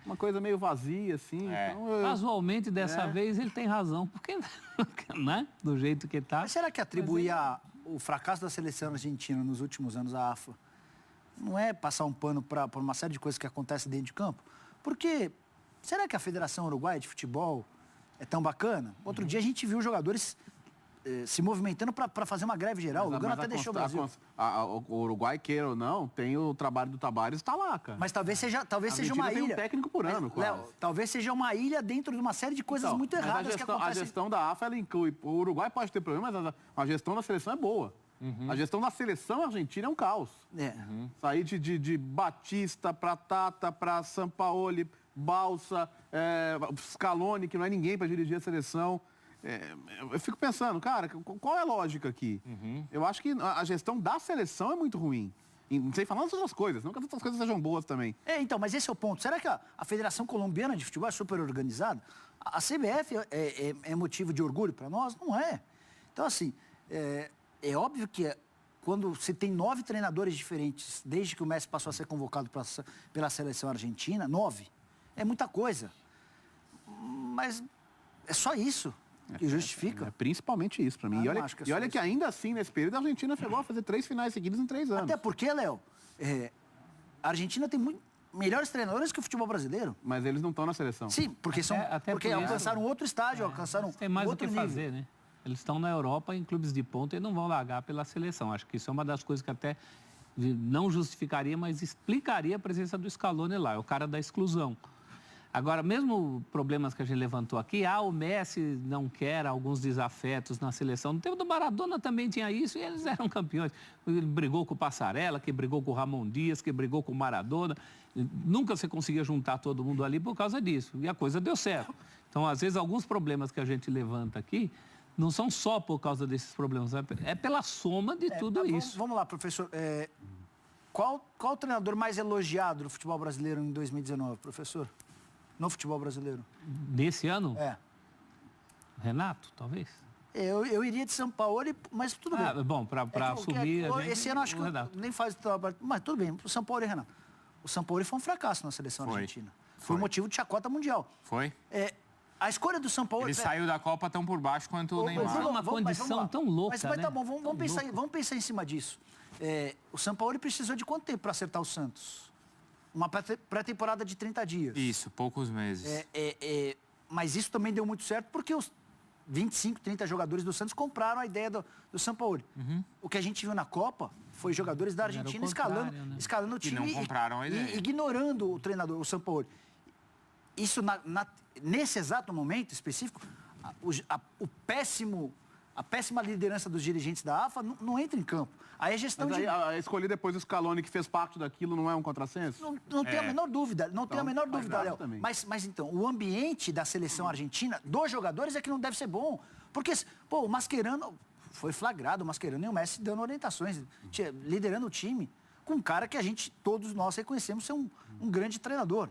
Uma coisa meio vazia, assim. Então Casualmente, dessa vez, ele tem razão. Porque, né? Do jeito que tá. Mas será que atribuir o fracasso da seleção argentina nos últimos anos à AFA não é passar um pano para uma série de coisas que acontecem dentro de campo? Porque será que a Federação Uruguaia de Futebol é tão bacana? Outro dia a gente viu jogadores se movimentando para fazer uma greve geral. O Lugano até deixou o Brasil. O Uruguai, queira ou não, tem o trabalho do Tabares, está lá, cara. Mas talvez seja uma ilha. Tem um técnico por ano, Léo, talvez seja uma ilha dentro de uma série de coisas muito erradas que acontecem. A gestão da AFA, ela inclui. O Uruguai pode ter problemas, mas a gestão da seleção é boa. A gestão da seleção argentina é um caos. Sair de Batista para Tata, para Sampaoli, Balsa, Scaloni, que não é ninguém para dirigir a seleção. Eu fico pensando, cara, qual é a lógica aqui? Eu acho que a gestão da seleção é muito ruim. Não sei falar das outras coisas, não que as outras coisas sejam boas também. Então, mas esse é o ponto. Será que a Federação Colombiana de Futebol é super organizada? A CBF é motivo de orgulho para nós? Não é. Então, assim, é óbvio que quando você tem 9 treinadores diferentes, desde que o Messi passou a ser convocado pela seleção argentina, 9, é muita coisa. Mas é só isso que justifica. Principalmente isso, para mim. E olha que ainda assim, nesse período, a Argentina chegou a fazer 3 finais seguidas em 3 anos. Até porque, Léo, a Argentina tem melhores treinadores que o futebol brasileiro. Mas eles não estão na seleção. Sim, porque alcançaram outro estágio, alcançaram tem mais outro o que nível. fazer, né? Eles estão na Europa em clubes de ponta e não vão largar pela seleção. Acho que isso é uma das coisas que até não justificaria, mas explicaria a presença do Scaloni lá. É o cara da exclusão. Agora, mesmo problemas que a gente levantou aqui, o Messi não quer alguns desafetos na seleção. No tempo do Maradona também tinha isso e eles eram campeões. Ele brigou com o Passarella, que brigou com o Ramon Dias, que brigou com o Maradona. Nunca você conseguia juntar todo mundo ali por causa disso. E a coisa deu certo. Então, às vezes, alguns problemas que a gente levanta aqui não são só por causa desses problemas, é pela soma de tudo isso. Vamos lá, professor. Qual o treinador mais elogiado do futebol brasileiro em 2019, professor? No futebol brasileiro. Nesse ano? Renato, talvez? Eu iria de São Paulo, mas tudo bem. Bom, para assumir... esse ano acho que nem faz trabalho, mas tudo bem, São Paulo e Renato. o Sampaoli foi um fracasso na seleção argentina. Foi Foi. motivo de chacota mundial. Foi? A escolha do Sampaoli... Ele saiu da Copa tão por baixo quanto o Neymar. Bruno, uma condição tão louca, mas né? tá bom, vamos pensar em cima disso. O Sampaoli precisou de quanto tempo para acertar o Santos? Uma pré-temporada de 30 dias. Isso, poucos meses. Mas isso também deu muito certo porque os 25, 30 jogadores do Santos compraram a ideia do Sampaoli. O que a gente viu na Copa foi jogadores da Argentina escalando o time não compraram a ideia. e ignorando o treinador, o Sampaoli. Isso, nesse exato momento específico, a péssima liderança dos dirigentes da AFA não entra em campo. Aí a gestão escolher depois o Scaloni, que fez parte daquilo, não é um contrassenso? Não tem a menor dúvida, Léo. Mas então, o ambiente da seleção argentina, dos jogadores, é que não deve ser bom. Porque, o Mascherano foi flagrado, o Mascherano e o Messi dando orientações, liderando o time, com um cara que todos nós reconhecemos ser um grande treinador.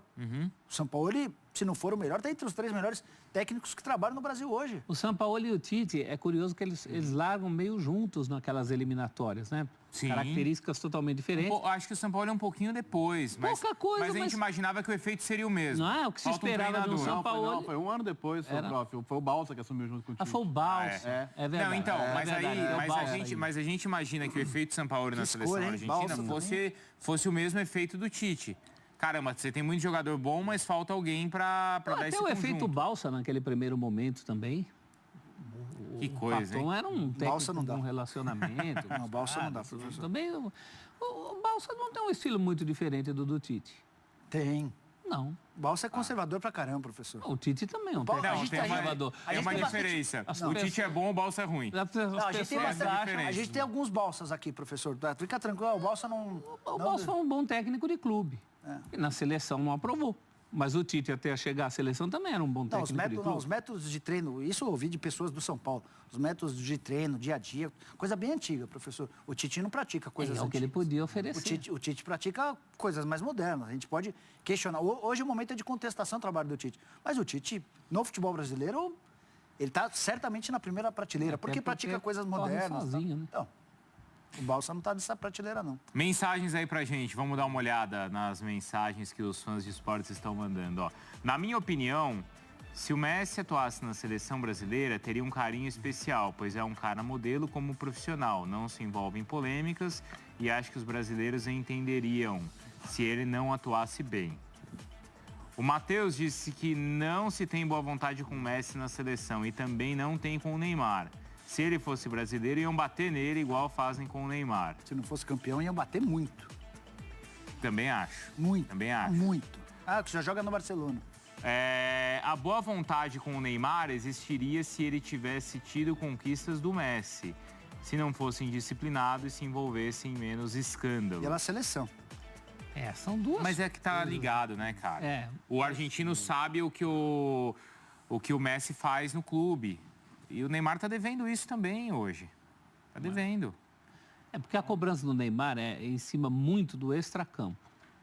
O Sampaoli, se não for o melhor, está entre os 3 melhores técnicos que trabalham no Brasil hoje. O Sampaoli e o Tite, é curioso que eles largam meio juntos naquelas eliminatórias, né? Sim. Características totalmente diferentes. Acho que o Sampaoli é um pouquinho depois. Pouca coisa, mas a gente imaginava que o efeito seria o mesmo. Não é? O que se esperava do Sampaoli... Não, foi um ano depois, foi o Balsa que assumiu junto com o Tite. Foi o Balsa. É verdade. Não, então, verdade. mas a gente imagina que o efeito Sampaoli na seleção argentina fosse o mesmo efeito do Tite. Caramba, você tem muito jogador bom, mas falta alguém para dar esse conjunto. Até o efeito conjunto. Balsa naquele primeiro momento também. Que coisa, Paton hein? era um técnico de um relacionamento. Não, Balsa não dá, professor. Também, o Balsa não tem um estilo muito diferente do Tite. Tem. Não. Balsa é conservador pra caramba, professor. O Tite também é um Paulo, técnico tem conservador. uma diferença. O Tite é bom, o Balsa é ruim. A gente tem alguns Balsas aqui, professor. Fica tranquilo, o Balsa não... O Balsa foi um bom técnico de clube. E na seleção não aprovou. Mas o Tite, até chegar à seleção, também era um bom técnico de clube. Os métodos de treino, isso eu ouvi de pessoas do São Paulo. Os métodos de treino, dia a dia, coisa bem antiga, professor. O Tite não pratica coisas antigas. É o que ele podia oferecer. O Tite pratica coisas mais modernas. A gente pode questionar. Hoje o momento é de contestação do trabalho do Tite. Mas o Tite, no futebol brasileiro, ele está certamente na primeira prateleira. Porque pratica coisas modernas. Sozinho, né? Então, o Balsa não está nessa prateleira, não. Mensagens aí pra gente. Vamos dar uma olhada nas mensagens que os fãs de esportes estão mandando. Ó, na minha opinião, se o Messi atuasse na seleção brasileira, teria um carinho especial, pois é um cara modelo como profissional, não se envolve em polêmicas e acho que os brasileiros entenderiam se ele não atuasse bem. O Matheus disse que não se tem boa vontade com o Messi na seleção e também não tem com o Neymar. Se ele fosse brasileiro, iam bater nele igual fazem com o Neymar. Se não fosse campeão, iam bater muito. Também acho. Muito. Também acho. Muito. Que já joga no Barcelona. A boa vontade com o Neymar existiria se ele tivesse tido conquistas do Messi. Se não fosse indisciplinado e se envolvesse em menos escândalo. Pela seleção. São duas. Mas é que tá ligado, né, cara? O argentino sabe o que o Messi faz no clube. E o Neymar tá devendo isso também hoje. Tá devendo. Porque a cobrança do Neymar é em cima muito do extracampo.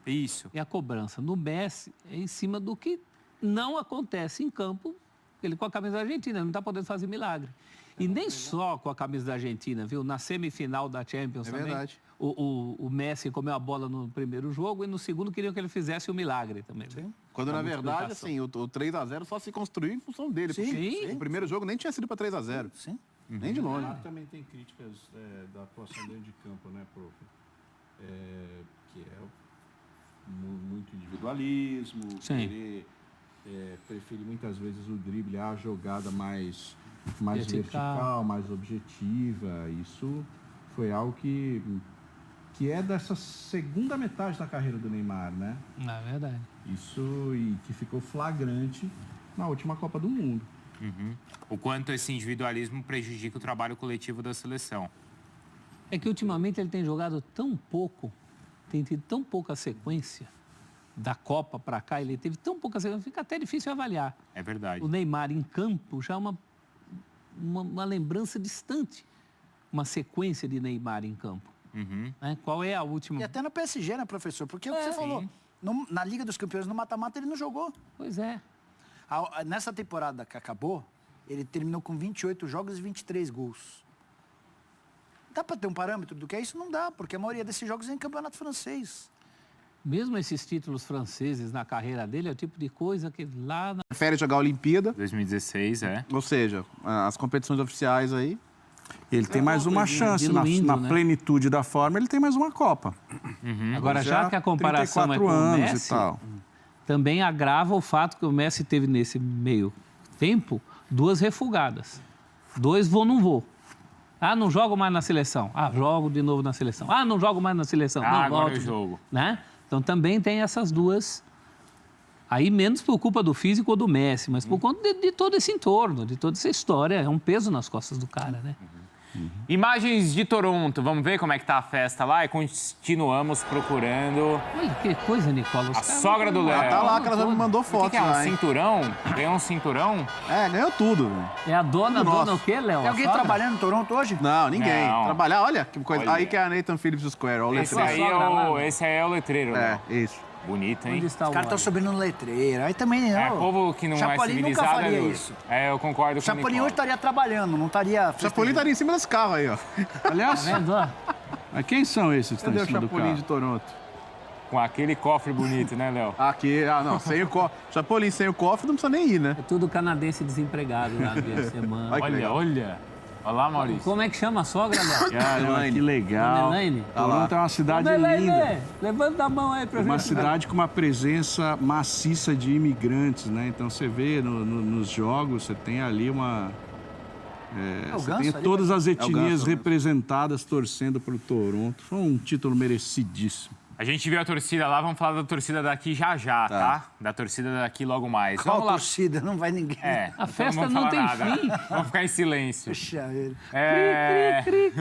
Isso. E a cobrança no Messi é em cima do que não acontece em campo, ele com a camisa da Argentina, ele não está podendo fazer milagre. E nem só com a camisa da Argentina, viu? Na semifinal da Champions também, verdade. O Messi comeu a bola no primeiro jogo e no segundo queriam que ele fizesse o milagre também. Sim. Quando, na verdade, assim, o 3x0 só se construiu em função dele. Sim. O primeiro jogo nem tinha sido para 3x0. Sim. Nem de longe. Também tem críticas da atuação dentro de campo, né, prof? Que é muito individualismo, querer, preferir muitas vezes o drible à jogada mais vertical, mais objetiva. Isso foi algo que é dessa segunda metade da carreira do Neymar, né? É verdade. Isso e que ficou flagrante na última Copa do Mundo. O quanto esse individualismo prejudica o trabalho coletivo da seleção. É que ultimamente ele tem jogado tão pouco, tem tido tão pouca sequência da Copa para cá, ele teve tão pouca sequência, fica até difícil avaliar. É verdade. O Neymar em campo já é uma lembrança distante, uma sequência de Neymar em campo. Né? Qual é a última? E até no PSG, né, professor? Porque o que você falou, na Liga dos Campeões, no mata-mata, ele não jogou. Pois é. Nessa temporada que acabou, ele terminou com 28 jogos e 23 gols. Dá para ter um parâmetro do que é isso? Não dá, porque a maioria desses jogos é em campeonato francês. Mesmo esses títulos franceses na carreira dele, é o tipo de coisa que lá... Prefere jogar a Olimpíada. 2016, Ou seja, as competições oficiais aí. Ele tem mais uma chance, na plenitude da forma, ele tem mais uma Copa. Agora, já que a comparação é com o Messi, e tal. também agrava o fato que o Messi teve nesse meio tempo 2 refugadas. 2 vou, não vou. Ah, não jogo mais na seleção. Ah, jogo de novo na seleção. Ah, não jogo mais na seleção. Ah, não, agora volto. eu jogo. Né? Então, também tem essas 2... Aí, menos por culpa do físico ou do Messi, mas por conta de todo esse entorno, de toda essa história. É um peso nas costas do cara, né? Imagens de Toronto. Vamos ver como é que tá a festa lá e continuamos procurando. Olha que coisa, Nicola. A sogra do Léo. Ela tá lá, que ela já me mandou foto. O que é? Um lá, hein? cinturão? Ganhou um cinturão? Ganhou tudo. Velho. É a dona o quê, Léo? Tem alguém trabalhando em Toronto hoje? Não, ninguém. Não. Trabalhar, olha que coisa. Olha. Aí que é a Nathan Phillips Square, olha o Esse letreiro. aí é o letreiro, né? Isso. Bonito, hein? Onde está Os caras estão subindo no letreiro. Aí também não. É, povo que não Chapolin é civilizado nunca faria é duro. isso. Eu concordo com o Chapolin Nicola. hoje estaria trabalhando, não estaria... O Chapolin estaria em cima desse carro aí, ó. Aliás, Tá vendo, ó? mas quem são esses que estão Cadê em o cima do Chapolin carro? de Toronto? Com aquele cofre bonito, né, Léo? Aqui, não, sem o cofre. Chapolin sem o cofre não precisa nem ir, né? É tudo canadense desempregado lá de semana. Olha que legal. Olha lá, Maurício. Como é que chama a sogra, Léo? Ah, que legal. Dona Elaine? Toronto é uma cidade Dona linda. Elaine, levanta a mão aí pra Uma gente. cidade com uma presença maciça de imigrantes, né? Então você vê nos jogos, você tem ali uma... você tem todas as etnias representadas torcendo para o Toronto. Foi um título merecidíssimo. A gente viu a torcida lá, vamos falar da torcida daqui já, tá? Da torcida daqui logo mais. Qual Vamos lá. torcida? Não vai ninguém. A festa vamos não falar tem nada. fim. Vamos ficar em silêncio. Puxa vida.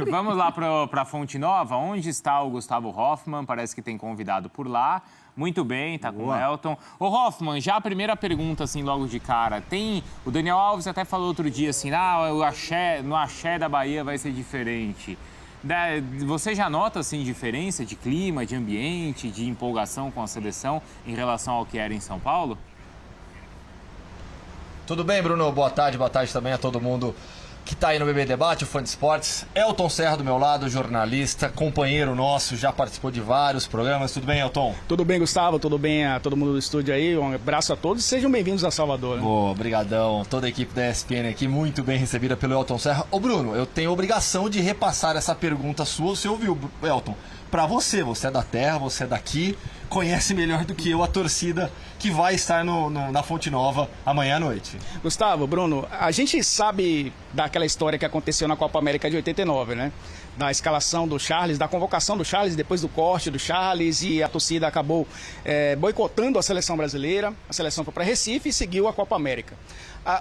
Vamos lá para a Fonte Nova. Onde está o Gustavo Hoffmann? Parece que tem convidado por lá. Muito bem, tá com o Elton. Ô, Hoffmann, já a primeira pergunta, assim, logo de cara. O Daniel Alves até falou outro dia, assim, no axé da Bahia vai ser diferente. Você já nota, assim, diferença de clima, de ambiente, de empolgação com a seleção em relação ao que era em São Paulo? Tudo bem, Bruno? Boa tarde também a todo mundo que está aí no BB Debate, o Fã de Esportes. Elton Serra do meu lado, jornalista, companheiro nosso, já participou de vários programas. Tudo bem, Elton? Tudo bem, Gustavo? Tudo bem a todo mundo do estúdio aí? Um abraço a todos e sejam bem-vindos a Salvador. Né? Boa, brigadão. Toda a equipe da ESPN aqui, muito bem recebida pelo Elton Serra. Ô, Bruno, eu tenho a obrigação de repassar essa pergunta sua. Você ouviu, Elton? Para você é da terra, você é daqui, conhece melhor do que eu a torcida que vai estar na Fonte Nova amanhã à noite. Gustavo, Bruno, a gente sabe daquela história que aconteceu na Copa América de 89, né? Da escalação do Charles, da convocação do Charles, depois do corte do Charles, e a torcida acabou boicotando a seleção brasileira. A seleção foi para Recife e seguiu a Copa América.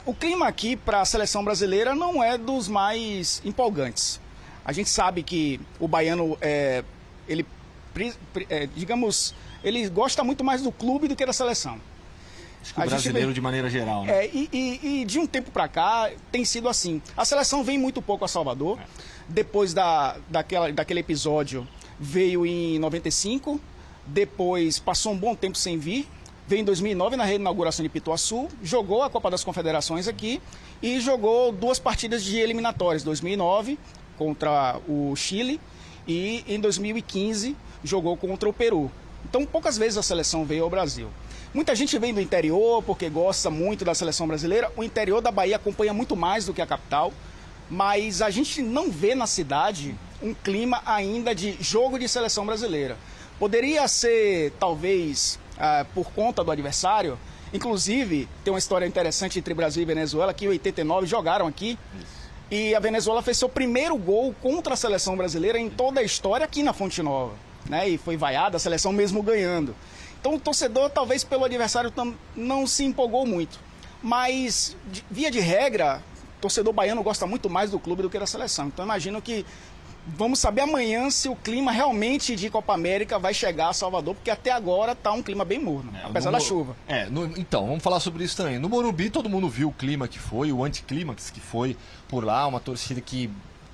O clima aqui para a seleção brasileira não é dos mais empolgantes. A gente sabe que o baiano, ele gosta muito mais do clube do que da seleção. Acho que o brasileiro de maneira geral, né? E de um tempo para cá tem sido assim. A seleção vem muito pouco a Salvador. Depois daquele episódio, veio em 95. Depois passou um bom tempo sem vir. Veio em 2009 na reinauguração de Pituaçu. Jogou a Copa das Confederações aqui. E jogou 2 partidas de eliminatórias. 2009 contra o Chile. E em 2015 jogou contra o Peru. Então poucas vezes a seleção veio ao Brasil. Muita gente vem do interior porque gosta muito da seleção brasileira. O interior da Bahia acompanha muito mais do que a capital. Mas a gente não vê na cidade um clima ainda de jogo de seleção brasileira. Poderia ser, talvez, por conta do adversário. Inclusive, tem uma história interessante entre Brasil e Venezuela, que em 89 jogaram aqui. E a Venezuela fez seu primeiro gol contra a seleção brasileira em toda a história aqui na Fonte Nova. Né? E foi vaiada, a seleção mesmo ganhando. Então o torcedor, talvez pelo adversário, não se empolgou muito. Mas, via de regra, o torcedor baiano gosta muito mais do clube do que da seleção. Então imagino que vamos saber amanhã se o clima realmente de Copa América vai chegar a Salvador, porque até agora está um clima bem morno, apesar da chuva. Então, vamos falar sobre isso também. No Morumbi todo mundo viu o clima que foi, o anticlímax que foi por lá, uma torcida que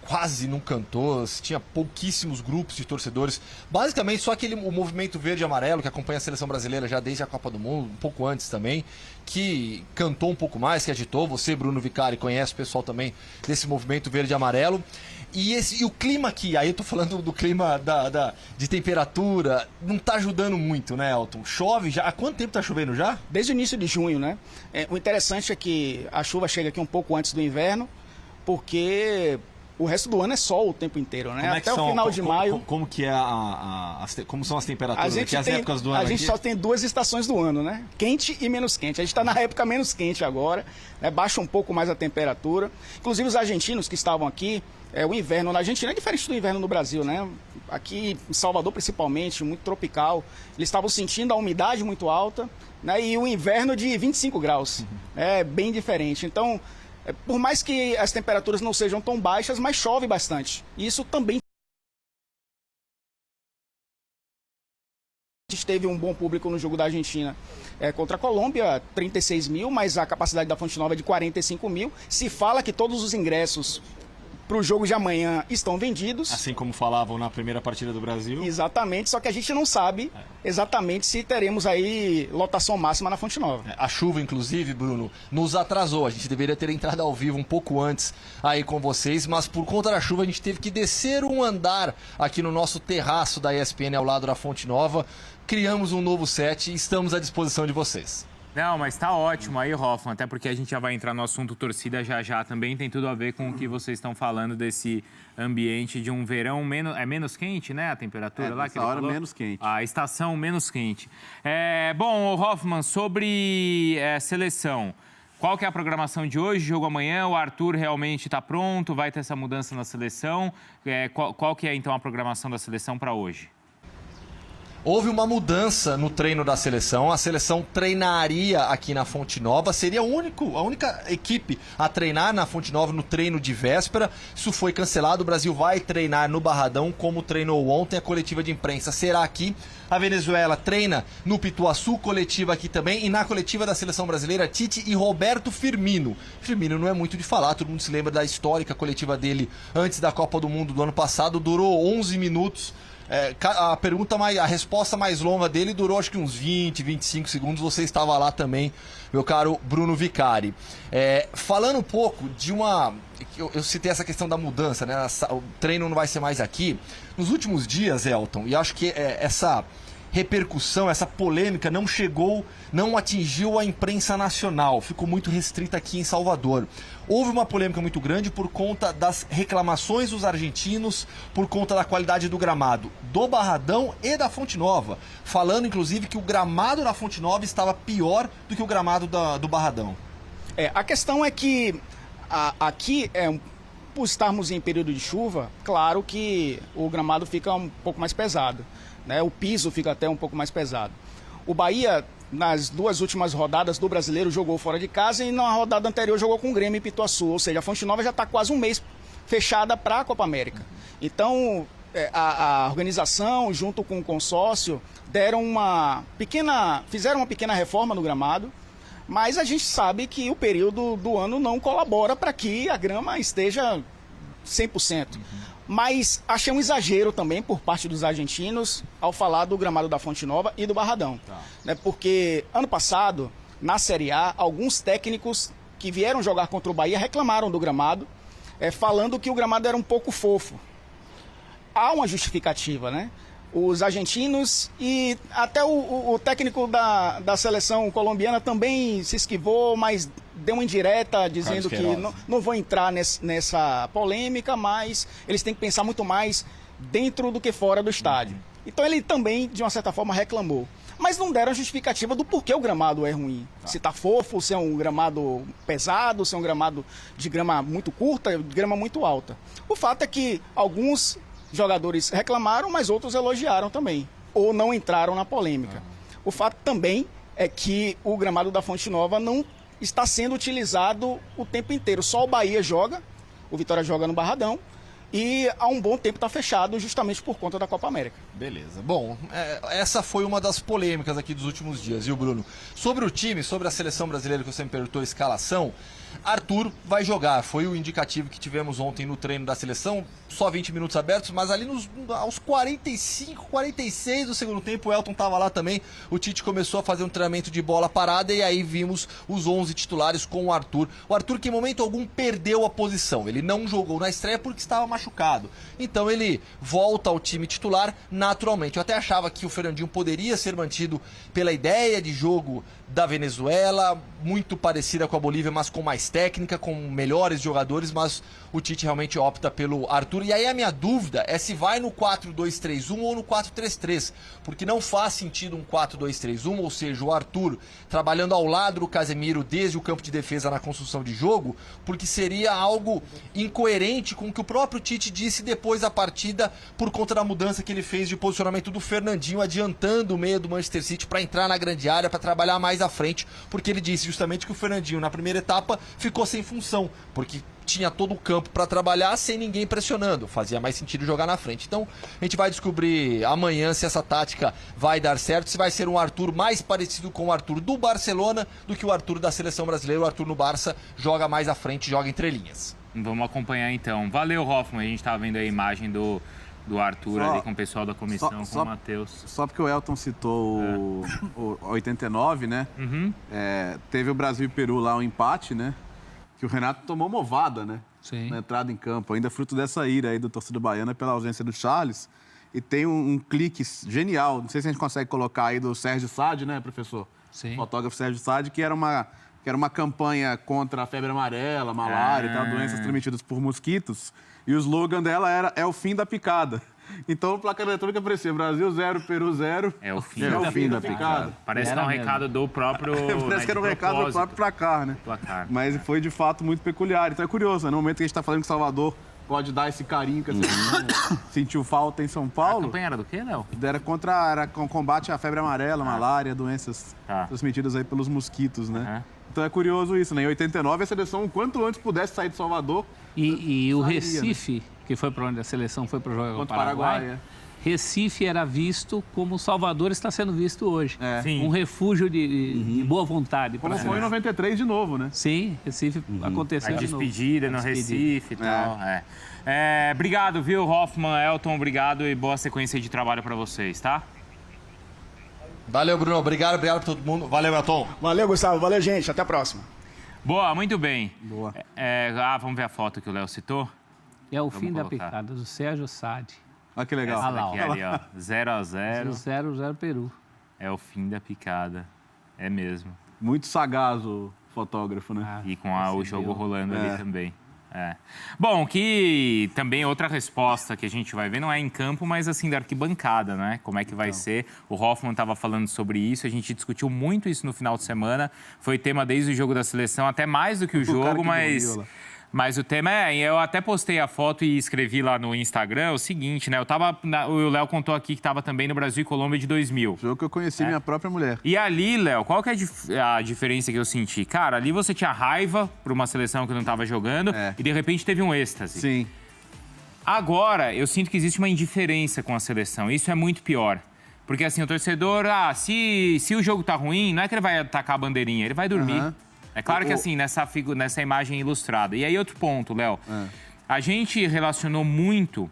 quase não cantou, tinha pouquíssimos grupos de torcedores. Basicamente, só o movimento verde e amarelo, que acompanha a seleção brasileira já desde a Copa do Mundo, um pouco antes também, que cantou um pouco mais, que agitou. Você, Bruno Vicari, conhece o pessoal também desse movimento verde e amarelo. E o clima aqui, aí eu tô falando do clima de temperatura, não tá ajudando muito, né, Elton? Chove já. Há quanto tempo tá chovendo já? Desde o início de junho, né? O interessante é que a chuva chega aqui um pouco antes do inverno, porque o resto do ano é sol o tempo inteiro, né? Até o final de maio. Como que é como são as temperaturas aqui, as épocas do ano? A gente só tem 2 estações do ano, né? Quente e menos quente. A gente está na época menos quente agora, né? Baixa um pouco mais a temperatura. Inclusive os argentinos que estavam aqui, o inverno na Argentina é diferente do inverno no Brasil, né? Aqui em Salvador, principalmente, muito tropical. Eles estavam sentindo a umidade muito alta, né? E o inverno de 25 graus. É bem diferente. Então, por mais que as temperaturas não sejam tão baixas, mas chove bastante. E isso também. A gente teve um bom público no jogo da Argentina contra a Colômbia, 36 mil, mas a capacidade da Fonte Nova é de 45 mil. Se fala que todos os ingressos para o jogo de amanhã estão vendidos. Assim como falavam na primeira partida do Brasil. Exatamente, só que a gente não sabe exatamente se teremos aí lotação máxima na Fonte Nova. A chuva, inclusive, Bruno, nos atrasou. A gente deveria ter entrado ao vivo um pouco antes aí com vocês, mas por conta da chuva a gente teve que descer um andar aqui no nosso terraço da ESPN ao lado da Fonte Nova. Criamos um novo set e estamos à disposição de vocês. Não, mas tá ótimo aí, Hoffman, até porque a gente já vai entrar no assunto torcida já também, tem tudo a ver com o que vocês estão falando desse ambiente de um verão menos quente, né, a temperatura lá? Nessa hora menos quente. A estação menos quente. Bom, Hoffman, sobre seleção, qual que é a programação de hoje, jogo amanhã? O Arthur realmente está pronto, vai ter essa mudança na seleção? Qual que é, então, a programação da seleção para hoje? Houve uma mudança no treino da seleção. A seleção treinaria aqui na Fonte Nova. Seria a única equipe a treinar na Fonte Nova no treino de véspera. Isso foi cancelado. O Brasil vai treinar no Barradão, como treinou ontem. A coletiva de imprensa será aqui. A Venezuela treina no Pituaçu, coletiva aqui também. E na coletiva da seleção brasileira, Tite e Roberto Firmino. Firmino não é muito de falar. Todo mundo se lembra da histórica coletiva dele antes da Copa do Mundo do ano passado. Durou 11 minutos. A resposta mais longa dele durou acho que uns 20, 25 segundos. Você estava lá também, meu caro Bruno Vicari. Falando um pouco de eu citei essa questão da mudança, né? O treino não vai ser mais aqui. Nos últimos dias, Elton, e acho que essa repercussão, essa polêmica não atingiu a imprensa nacional, ficou muito restrita aqui em Salvador. Houve uma polêmica muito grande por conta das reclamações dos argentinos, por conta da qualidade do gramado do Barradão e da Fonte Nova, falando inclusive que o gramado da Fonte Nova estava pior do que o gramado do Barradão. A questão é que aqui, por estarmos em período de chuva, claro que o gramado fica um pouco mais pesado, né? O piso fica até um pouco mais pesado. O Bahia, nas 2 últimas rodadas do Brasileiro, jogou fora de casa e na rodada anterior jogou com o Grêmio em Pituaçu. Ou seja, a Fonte Nova já está quase um mês fechada para a Copa América. Então, a organização, junto com o consórcio, fizeram uma pequena reforma no gramado, mas a gente sabe que o período do ano não colabora para que a grama esteja 100%. Mas achei um exagero também por parte dos argentinos ao falar do gramado da Fonte Nova e do Barradão. Né? Porque ano passado, na Série A, alguns técnicos que vieram jogar contra o Bahia reclamaram do gramado, falando que o gramado era um pouco fofo. Há uma justificativa, né? Os argentinos e até o técnico da seleção colombiana também se esquivou, mas deu uma indireta dizendo que não vou entrar nessa polêmica, mas eles têm que pensar muito mais dentro do que fora do estádio. Então ele também, de uma certa forma, reclamou. Mas não deram a justificativa do porquê o gramado é ruim. Se está fofo, se é um gramado pesado, se é um gramado de grama muito curta, de grama muito alta. O fato é que alguns jogadores reclamaram, mas outros elogiaram também, ou não entraram na polêmica. O fato também é que o gramado da Fonte Nova não está sendo utilizado o tempo inteiro. Só o Bahia joga, o Vitória joga no Barradão, e há um bom tempo está fechado justamente por conta da Copa América. Beleza. Bom, essa foi uma das polêmicas aqui dos últimos dias, viu, Bruno? Sobre o time, sobre a seleção brasileira que você me perguntou, a escalação, Arthur vai jogar. Foi o indicativo que tivemos ontem no treino da seleção. Só 20 minutos abertos, mas ali aos 45, 46 do segundo tempo, o Elton estava lá também. O Tite começou a fazer um treinamento de bola parada e aí vimos os 11 titulares com o Arthur. O Arthur que em momento algum perdeu a posição. Ele não jogou na estreia porque estava machucado. Então ele volta ao time titular naturalmente. Eu até achava que o Fernandinho poderia ser mantido pela ideia de jogo da Venezuela, muito parecida com a Bolívia, mas com mais técnica, com melhores jogadores, mas o Tite realmente opta pelo Arthur. E aí a minha dúvida é se vai no 4-2-3-1 ou no 4-3-3, porque não faz sentido um 4-2-3-1, ou seja, o Arthur trabalhando ao lado do Casemiro desde o campo de defesa na construção de jogo, porque seria algo incoerente com o que o próprio Tite disse depois da partida, por conta da mudança que ele fez de posicionamento do Fernandinho, adiantando o meio do Manchester City para entrar na grande área, para trabalhar mais à frente, porque ele disse justamente que o Fernandinho na primeira etapa ficou sem função, porque tinha todo o campo para trabalhar sem ninguém pressionando, fazia mais sentido jogar na frente. Então a gente vai descobrir amanhã se essa tática vai dar certo, se vai ser um Arthur mais parecido com o Arthur do Barcelona do que o Arthur da seleção brasileira. O Arthur no Barça joga mais à frente, joga entre linhas. Vamos acompanhar então. Valeu, Hoffman, a gente estava vendo a imagem do Arthur ali com o pessoal da comissão, com o Matheus. Só porque o Elton citou o 89, né? Uhum. Teve o Brasil e Peru lá, um empate, né? Que o Renato tomou uma ovada, né? Sim. Na entrada em campo. Ainda fruto dessa ira aí do torcedor baiano pela ausência do Charles. E tem um clique genial, não sei se a gente consegue colocar aí, do Sérgio Sade, né, professor? Sim. O fotógrafo Sérgio Sade, que era uma campanha contra a febre amarela, malária e tal, doenças transmitidas por mosquitos. E o slogan dela era "É o fim da picada". Então, o placar eletrônico aparecia Brasil 0, Peru 0. É o fim da picada. Parece que é um recado do próprio... Parece que era um recado do próprio placar, né? Mas foi, de fato, muito peculiar. Então é curioso, né? No momento que a gente está falando que Salvador pode dar esse carinho que sentiu falta em São Paulo. A campanha era do quê, Léo? Era com combate à febre amarela, malária, doenças transmitidas aí pelos mosquitos, né? Então é curioso isso, né? Em 89, a seleção, o quanto antes pudesse sair de Salvador... E o Recife, né? Que foi para onde a seleção foi para jogar contra o Paraguai, Recife era visto como Salvador está sendo visto hoje. Um refúgio de boa vontade. Como foi em 93 de novo, né? Sim, Recife aconteceu de novo. A despedida no Recife e tal. Obrigado, viu, Hoffman, Elton, obrigado e boa sequência de trabalho para vocês, tá? Valeu, Bruno, obrigado para todo mundo. Valeu, Elton. Valeu, Gustavo, valeu, gente, até a próxima. Boa, muito bem. Boa. Vamos ver a foto que o Léo citou? É o fim da picada, do Sérgio Sade. Olha que legal. Essa daqui ali, ó. 0-0. 0-0 Peru. É o fim da picada. É mesmo. Muito sagaz o fotógrafo, né? E com o jogo rolando ali também. Bom, que também outra resposta que a gente vai ver não é em campo, mas assim da arquibancada, né? Como é que vai ser? O Hoffman estava falando sobre isso, a gente discutiu muito isso no final de semana. Foi tema desde o jogo da seleção, até mais do que o jogo, mas o tema eu até postei a foto e escrevi lá no Instagram o seguinte, né? O Léo contou aqui que estava também no Brasil e Colômbia de 2000. Jogo que eu conheci minha própria mulher. E ali, Léo, qual que é a diferença que eu senti? Cara, ali você tinha raiva por uma seleção que não estava jogando e de repente teve um êxtase. Sim. Agora, eu sinto que existe uma indiferença com a seleção. Isso é muito pior. Porque assim, o torcedor, se o jogo tá ruim, não é que ele vai atacar a bandeirinha, ele vai dormir. É claro que assim, nessa imagem ilustrada. E aí outro ponto, Léo. A gente relacionou muito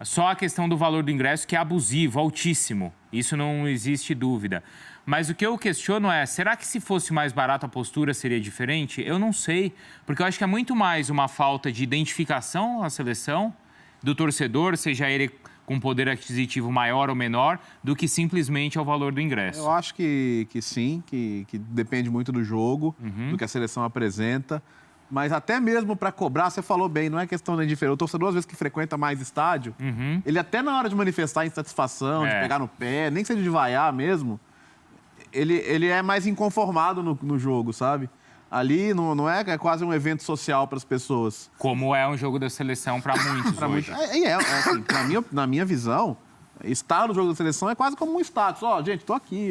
só a questão do valor do ingresso, que é abusivo, altíssimo. Isso não existe dúvida. Mas o que eu questiono é, será que se fosse mais barato a postura seria diferente? Eu não sei. Porque eu acho que é muito mais uma falta de identificação à seleção, do torcedor, seja ele com poder aquisitivo maior ou menor, do que simplesmente ao valor do ingresso. Eu acho que sim, que depende muito do jogo, do que a seleção apresenta. Mas até mesmo para cobrar, você falou bem, não é questão de indiferença. O torcedor, às vezes, que frequenta mais estádio, ele até na hora de manifestar insatisfação, de pegar no pé, nem que seja de vaiar mesmo, ele é mais inconformado no jogo, sabe? Ali não é quase um evento social para as pessoas. Como é um jogo da seleção para muitos hoje. Assim, na minha visão, estar no jogo da seleção é quase como um status. Gente, tô aqui,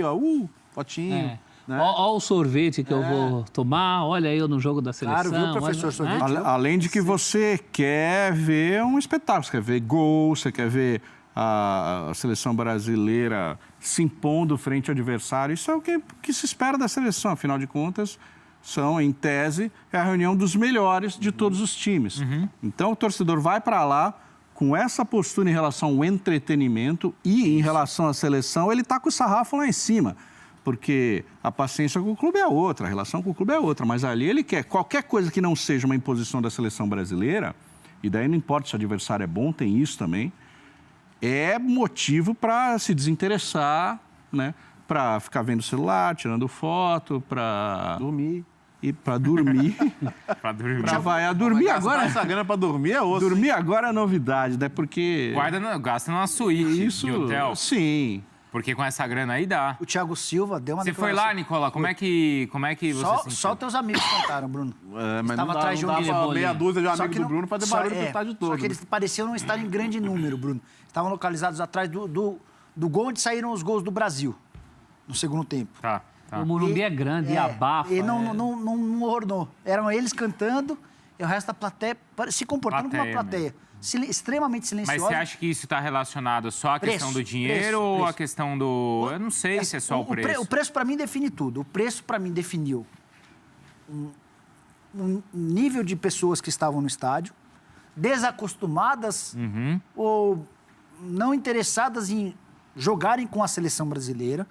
fotinho. Né? Olha o sorvete que eu vou tomar, olha eu no jogo da seleção. Claro, viu, professor? Sorvete. Além de que você quer ver um espetáculo, você quer ver gol, você quer ver a seleção brasileira se impondo frente ao adversário. Isso é o que se espera da seleção, afinal de contas, em tese, é a reunião dos melhores de todos os times. Então, o torcedor vai para lá com essa postura em relação ao entretenimento e em relação à seleção, ele está com o sarrafo lá em cima. Porque a paciência com o clube é outra, a relação com o clube é outra. Mas ali ele quer qualquer coisa que não seja uma imposição da seleção brasileira, e daí não importa se o adversário é bom, tem isso também, é motivo para se desinteressar, né? Para ficar vendo o celular, tirando foto, para dormir. E para dormir. Para dormir. Para vai dormir agora. Essa grana para dormir é osso. Dormir agora é novidade, né? Porque Gasta numa suíte de hotel. Sim. Porque com essa grana aí dá. O Thiago Silva deu uma Você foi lá, Nicola? Como é que você Só teus amigos contaram, Bruno. Mas estava não atrás de dava meia dúzia de amigos do Bruno fazer barulho no estádio todo. Só que eles pareciam não estar em grande número, Bruno. Estavam localizados atrás do gol onde saíram os gols do Brasil, no segundo tempo. Tá. O Morumbi é grande e abafa. E não ornou. Eram eles cantando e o resto da plateia se comportando como uma plateia. Extremamente silenciosa. Mas você acha que isso está relacionado só à questão do dinheiro ou à questão do... Eu não sei se é só o preço. O preço, para mim, define tudo. O preço, para mim, definiu um nível de pessoas que estavam no estádio, desacostumadas ou não interessadas em jogarem com a seleção brasileira.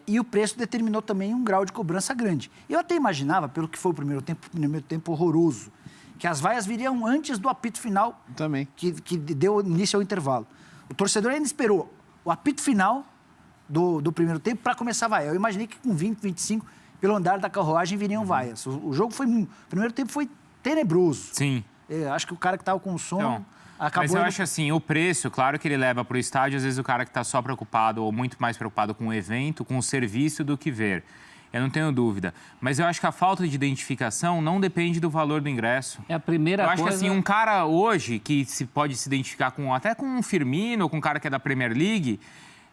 E o preço determinou também um grau de cobrança grande. Eu até imaginava, pelo que foi o primeiro tempo horroroso, que as vaias viriam antes do apito final, também. Que deu início ao intervalo. O torcedor ainda esperou o apito final do primeiro tempo para começar a vaia. Eu imaginei que com 20, 25, pelo andar da carruagem, viriam vaias. O jogo foi... O primeiro tempo foi tenebroso. Sim. Acho que o cara que estava com sono... Então, mas eu acho assim, o preço, claro que ele leva para o estádio, às vezes o cara que está só preocupado ou muito mais preocupado com o evento, com o serviço do que ver. Eu não tenho dúvida. Mas eu acho que a falta de identificação não depende do valor do ingresso. É a primeira coisa... Eu acho que assim, um cara hoje que pode se identificar até com um Firmino ou com um cara que é da Premier League,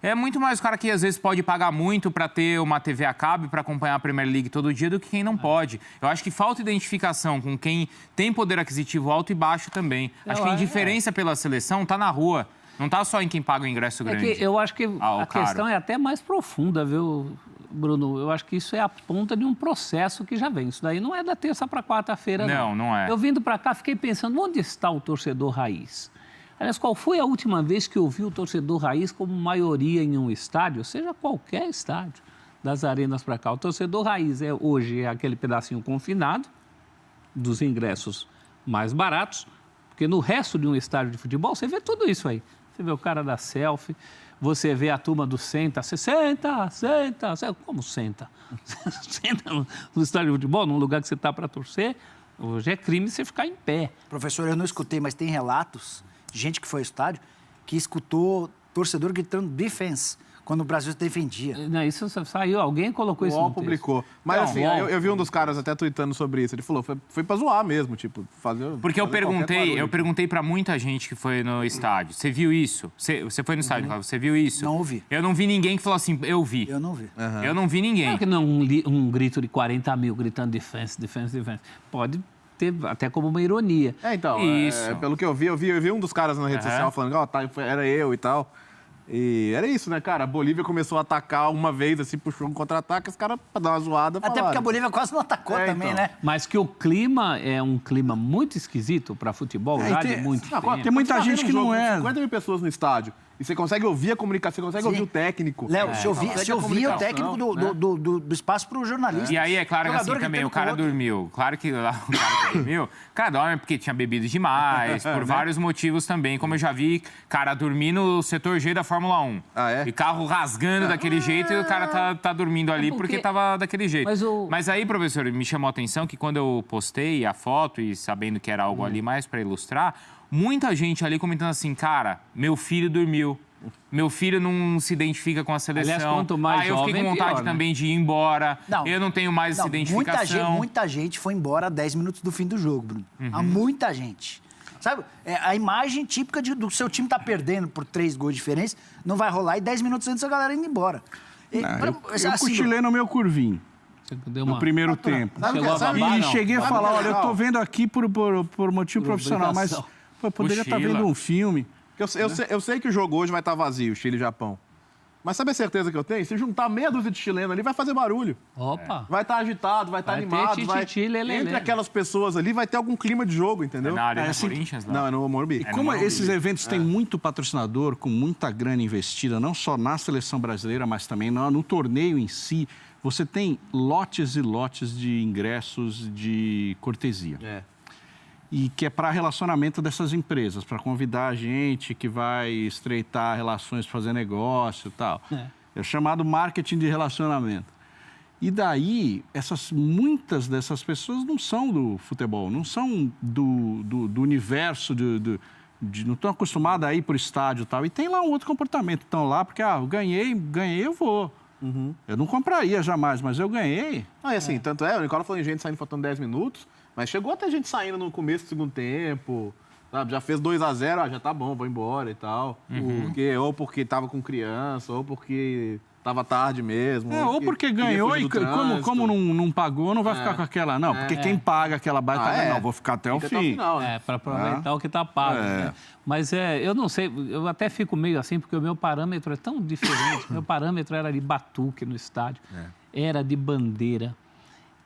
é muito mais o cara que às vezes pode pagar muito para ter uma TV a cabo para acompanhar a Premier League todo dia do que quem não pode. Eu acho que falta identificação com quem tem poder aquisitivo alto e baixo também. Acho que a indiferença pela seleção está na rua. Não está só em quem paga o ingresso grande. Eu acho que a questão é até mais profunda, viu, Bruno? Eu acho que isso é a ponta de um processo que já vem. Isso daí não é da terça para quarta-feira, não. Não é. Eu vindo para cá, fiquei pensando, onde está o torcedor raiz? Aliás, qual foi a última vez que eu vi o torcedor raiz como maioria em um estádio, seja qualquer estádio, das arenas para cá? O torcedor raiz hoje é aquele pedacinho confinado dos ingressos mais baratos, porque no resto de um estádio de futebol você vê tudo isso aí. Você vê o cara da selfie, você vê a turma do senta, você senta. Como senta? Senta no estádio de futebol, num lugar que você está para torcer. Hoje é crime você ficar em pé. Professor, eu não escutei, mas tem relatos de gente que foi ao estádio que escutou torcedor gritando defense quando o Brasil se defendia. Não, isso saiu, alguém colocou isso no texto. Publicou. Mas assim, eu vi um dos caras até tweetando sobre isso. Ele falou, foi pra zoar mesmo, tipo, fazer... Porque eu perguntei pra muita gente que foi no estádio. Você viu isso? Você foi no estádio, você viu isso? Não ouvi. Eu não vi ninguém que falou assim, eu vi. Eu não vi. Eu não vi ninguém. Claro que não um grito de 40 mil gritando defense. Pode ter até como uma ironia. Então, pelo que eu vi um dos caras na rede social falando, era eu e tal. E era isso, né, cara? A Bolívia começou a atacar uma vez, assim, puxou um contra-ataque, os caras, pra dar uma zoada, falaram. Até porque a Bolívia quase não atacou também, né? Mas que o clima é um clima muito esquisito para futebol, já de muito tempo. Tem muita gente que não é. 50 mil pessoas no estádio. E você consegue ouvir a comunicação, você consegue ouvir o técnico. Léo, você ouvia o técnico do espaço para o jornalista. E aí, é claro que assim também, o cara dormiu. Claro que lá o cara que dormiu, cara dorme porque tinha bebido demais, por vários motivos também. Como eu já vi, cara dormir no setor G da Fórmula 1. E carro rasgando daquele jeito e o cara tá dormindo ali porque tava daquele jeito. Mas aí, professor, me chamou a atenção que quando eu postei a foto e sabendo que era algo ali mais para ilustrar, muita gente ali comentando assim, cara, meu filho dormiu. Meu filho não se identifica com a seleção. Aliás, quanto mais eu fiquei com vontade pior, também de ir embora. Eu não tenho mais essa identificação. Muita gente foi embora 10 minutos do fim do jogo, Bruno. Há muita gente. Sabe, a imagem típica do seu time tá perdendo por 3 gols de diferença, não vai rolar e 10 minutos antes a galera indo embora. Eu cochilei no meu curvinho. No primeiro tempo. E cheguei a falar, olha, eu tô vendo aqui por motivo profissional, mas eu poderia estar vendo um filme. Eu sei que o jogo hoje vai estar vazio, Chile e Japão. Mas sabe a certeza que eu tenho? Se juntar meia dúzia de chileno ali, vai fazer barulho. Opa! Vai estar agitado, vai estar animado. Entre aquelas pessoas ali, vai ter algum clima de jogo, entendeu? É na Arena Corinthians, lá? Não, é no Morumbi. E como esses eventos têm muito patrocinador, com muita grana investida, não só na seleção brasileira, mas também no torneio em si, você tem lotes e lotes de ingressos de cortesia. E que é para relacionamento dessas empresas, para convidar a gente que vai estreitar relações, fazer negócio e tal. É chamado marketing de relacionamento. E daí, muitas dessas pessoas não são do futebol, não são do universo, não estão acostumadas a ir para o estádio e tal. E tem lá um outro comportamento. Estão lá porque, eu ganhei, eu vou. Eu não compraria jamais, mas eu ganhei. E assim, tanto o Nicola falou em gente saindo faltando 10 minutos, mas chegou até gente saindo no começo do segundo tempo, sabe? Já fez 2-0, já tá bom, vou embora e tal. Ou porque tava com criança, ou porque tava tarde mesmo. Ou porque ganhou e como não pagou, não vai ficar com aquela... Não, porque quem paga aquela baita... Não, vou ficar até o fim. Final, né? Para aproveitar o que tá pago, né? Mas eu não sei, eu até fico meio assim, porque o meu parâmetro é tão diferente. Meu parâmetro era de batuque no estádio, era de bandeira,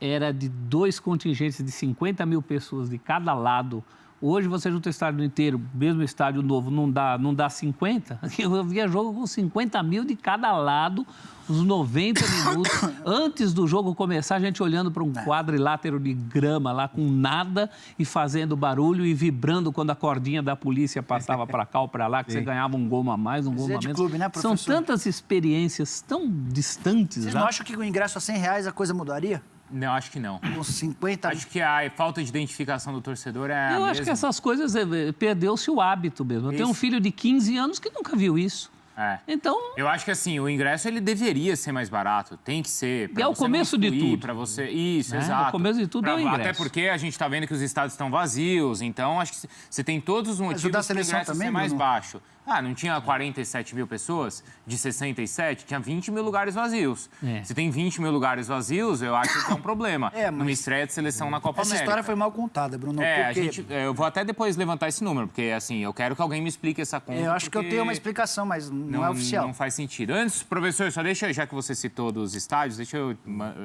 era de 2 contingentes de 50 mil pessoas de cada lado. Hoje você junta o estádio inteiro, mesmo estádio novo, não dá 50. Eu via jogo com 50 mil de cada lado, os 90 minutos. Antes do jogo começar, a gente olhando para um quadrilátero de grama lá com nada e fazendo barulho e vibrando quando a cordinha da polícia passava para cá ou para lá, que você ganhava um gol a mais, um gol a menos. Clube, né, São tantas experiências tão distantes. Vocês não acham que com o ingresso a R$100 a coisa mudaria? Não, acho que não. Com 50... Acho que a falta de identificação do torcedor é Eu acho que essas coisas, perdeu-se o hábito mesmo. Eu tenho um filho de 15 anos que nunca viu isso. Então... Eu acho que assim, o ingresso ele deveria ser mais barato. Tem que ser. É o começo de tudo. Para você... Isso, exato. O começo de tudo é o ingresso. Até porque a gente está vendo que os estádios estão vazios. Então, acho que você tem todos os motivos para o ingresso também, ser mais baixo. Não tinha 47 mil pessoas de 67, tinha 20 mil lugares vazios. Se tem 20 mil lugares vazios, eu acho que é um problema. Numa estreia de seleção na Copa América. Essa história foi mal contada, Bruno. Eu vou até depois levantar esse número, porque assim, eu quero que alguém me explique essa conta. Eu acho que eu tenho uma explicação, mas não é oficial. Não faz sentido. Antes, professor, só deixa, já que você citou dos estádios, deixa eu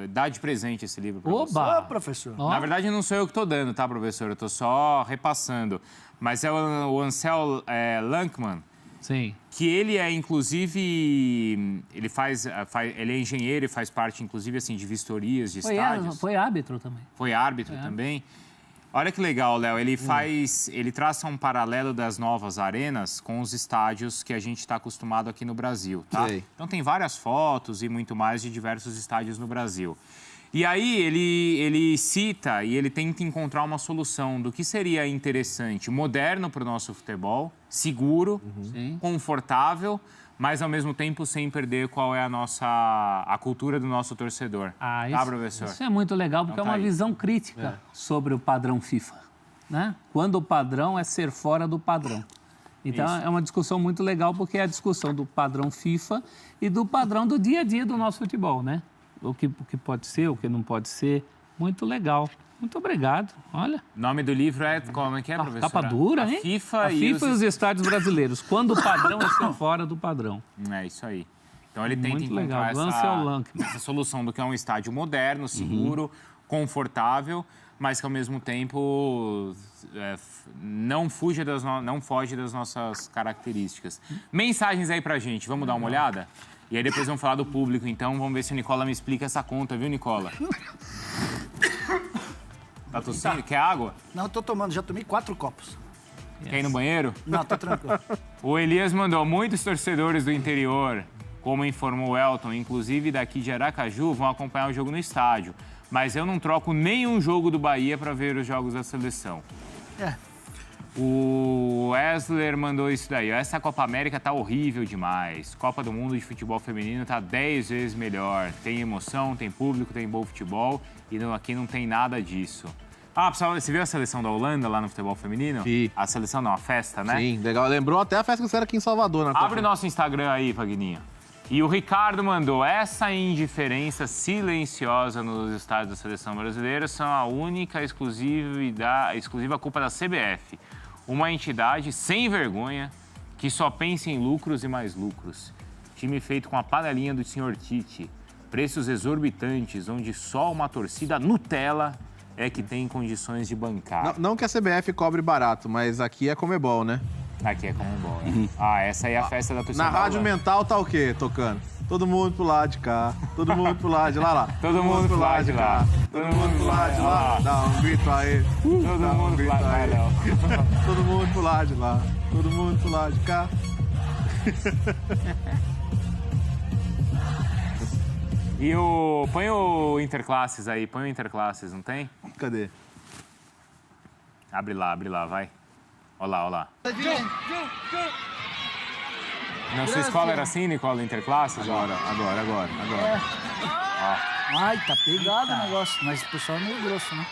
dar de presente esse livro para você. Oba, professor. Na verdade, não sou eu que estou dando, tá, professor? Eu estou só repassando. Mas é o Ansel Lankman. Sim. Que ele é, inclusive, ele é engenheiro e faz parte, inclusive, assim, de vistorias de estádios. Foi árbitro também. Foi árbitro também. Olha que legal, Léo. Ele traça um paralelo das novas arenas com os estádios que a gente está acostumado aqui no Brasil, tá? Sei. Então tem várias fotos e muito mais de diversos estádios no Brasil. E aí ele cita e ele tenta encontrar uma solução do que seria interessante, moderno para o nosso futebol, seguro, confortável, mas ao mesmo tempo sem perder qual é a cultura do nosso torcedor. Professor? Isso é muito legal, porque é uma visão crítica sobre o padrão FIFA, né? Quando o padrão é ser fora do padrão. Então, é uma discussão muito legal, porque é a discussão do padrão FIFA e do padrão do dia a dia do nosso futebol, né? O que pode ser, o que não pode ser. Muito legal. Muito obrigado. Olha. O nome do livro é... Como é que é, professor? Capa dura, hein? FIFA e os estádios brasileiros. Quando o padrão é ser fora do padrão. É isso aí. Então, ele tenta encontrar essa solução do que é um estádio moderno, seguro, confortável, mas que, ao mesmo tempo, não foge das nossas características. Mensagens aí pra gente. Vamos dar uma olhada? E aí depois vamos falar do público, então. Vamos ver se o Nicola me explica essa conta, viu, Nicola? Tá tossindo? Quer água? Não, tô tomando. Já tomei 4 copos. Quer ir no banheiro? Não, tô tranquilo. O Elias mandou: muitos torcedores do interior, como informou o Elton, inclusive daqui de Aracaju, vão acompanhar o jogo no estádio. Mas eu não troco nenhum jogo do Bahia para ver os jogos da seleção. O Wesley mandou isso daí. Essa Copa América tá horrível demais. Copa do Mundo de futebol feminino tá 10 vezes melhor. Tem emoção, tem público, tem bom futebol. E aqui não tem nada disso. Você viu a seleção da Holanda lá no futebol feminino? Sim. A seleção não, a festa, né? Sim, legal. Lembrou até a festa que você era aqui em Salvador. Abre o nosso Instagram aí, Vagninho. E o Ricardo mandou: essa indiferença silenciosa nos estádios da seleção brasileira são a única exclusiva culpa da CBF. Uma entidade sem vergonha que só pensa em lucros e mais lucros. Time feito com a panelinha do Sr. Tite. Preços exorbitantes, onde só uma torcida Nutella é que tem condições de bancar. Não que a CBF cobre barato, mas aqui é Comebol, né? Aqui é Comebol, né? Essa aí é a festa da torcida. Na rádio mental tá o quê tocando? Todo mundo pro lado de cá, todo mundo pro lado de lá. Todo mundo pro lado de cá, todo mundo pro lado de lá. Dá um grito aí. Todo mundo pro lado de lá. Todo mundo pro lado de lá, todo mundo pro lado de cá. E põe o Interclasses aí, põe o Interclasses, não tem? Cadê? Abre lá, vai. Olha lá. Na sua escola era assim, Nicola, Interclasses? Agora. Ai, tá pegado o negócio, mas o pessoal é meio grosso, né?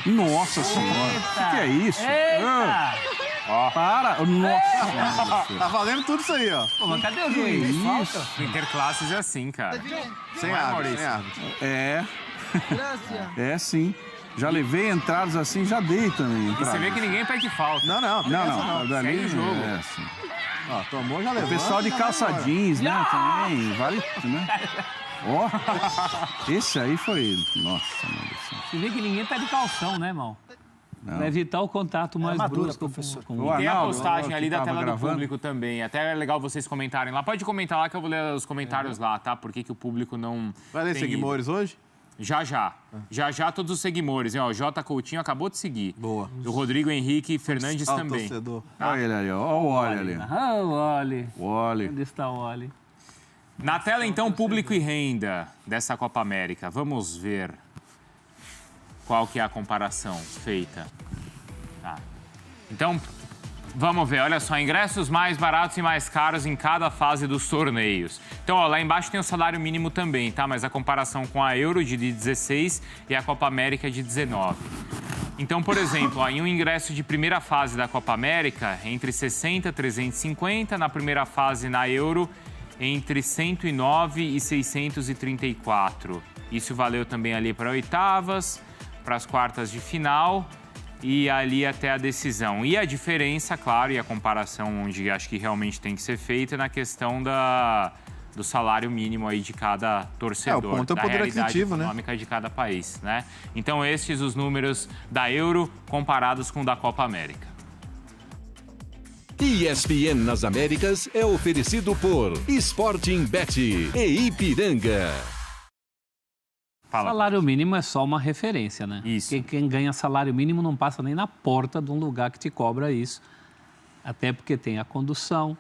Nossa Senhora, o que é isso? Ó. Para! Nossa! Tá valendo tudo isso aí, ó. Pô, mas cadê o juiz? Isso! O Interclasses é assim, cara. Sem árbitro. É sim. Já levei entradas assim, já dei também. E você vê que ninguém pede falta. Não. Não. Dali Segue o jogo. é assim. Ó, tomou, já levou. O pessoal de calça jeans, né, também. Vale, né? Ó, esse aí foi... Nossa, meu Deus do céu. Você vê que ninguém tá de calção, né, irmão? Não. Pra evitar o contato mais armadura, brusco professor. com O Tem a Arnaldo, postagem ali que da tava tela do gravando. público também. Até é legal vocês comentarem lá. Pode comentar lá que eu vou ler os comentários lá, tá? Por que o público não... Vai ler tem Seguimores hoje? Já todos os seguimores. Ó, o J. Coutinho acabou de seguir. Boa. O Rodrigo Henrique Fernandes também. Torcedor. Olha ele ali, ó. Olha o Wally ali. Ah, o Wally. O Wally. Onde está o Wally? Na tela, então, público e renda dessa Copa América. Vamos ver qual que é a comparação feita. Tá. Então, vamos ver. Olha só, ingressos mais baratos e mais caros em cada fase dos torneios. Então, ó, lá embaixo tem o salário mínimo também, tá? Mas a comparação com a Euro de 16 e a Copa América de 19. Então, por exemplo, ó, em um ingresso de primeira fase da Copa América, entre 60 e 350. Na primeira fase na Euro, entre 109 e 634. Isso valeu também ali para oitavas, para as quartas de final e ali até a decisão. E a diferença, claro, e a comparação onde acho que realmente tem que ser feita é na questão do salário mínimo aí de cada torcedor. O ponto é o poder aquisitivo, né? Econômica de cada país, né? Então, estes os números da Euro comparados com o da Copa América. ESPN nas Américas é oferecido por Sporting Bet e Ipiranga. Fala. Salário mínimo é só uma referência, né? Isso. Porque quem ganha salário mínimo não passa nem na porta de um lugar que te cobra isso. Até porque tem a condução,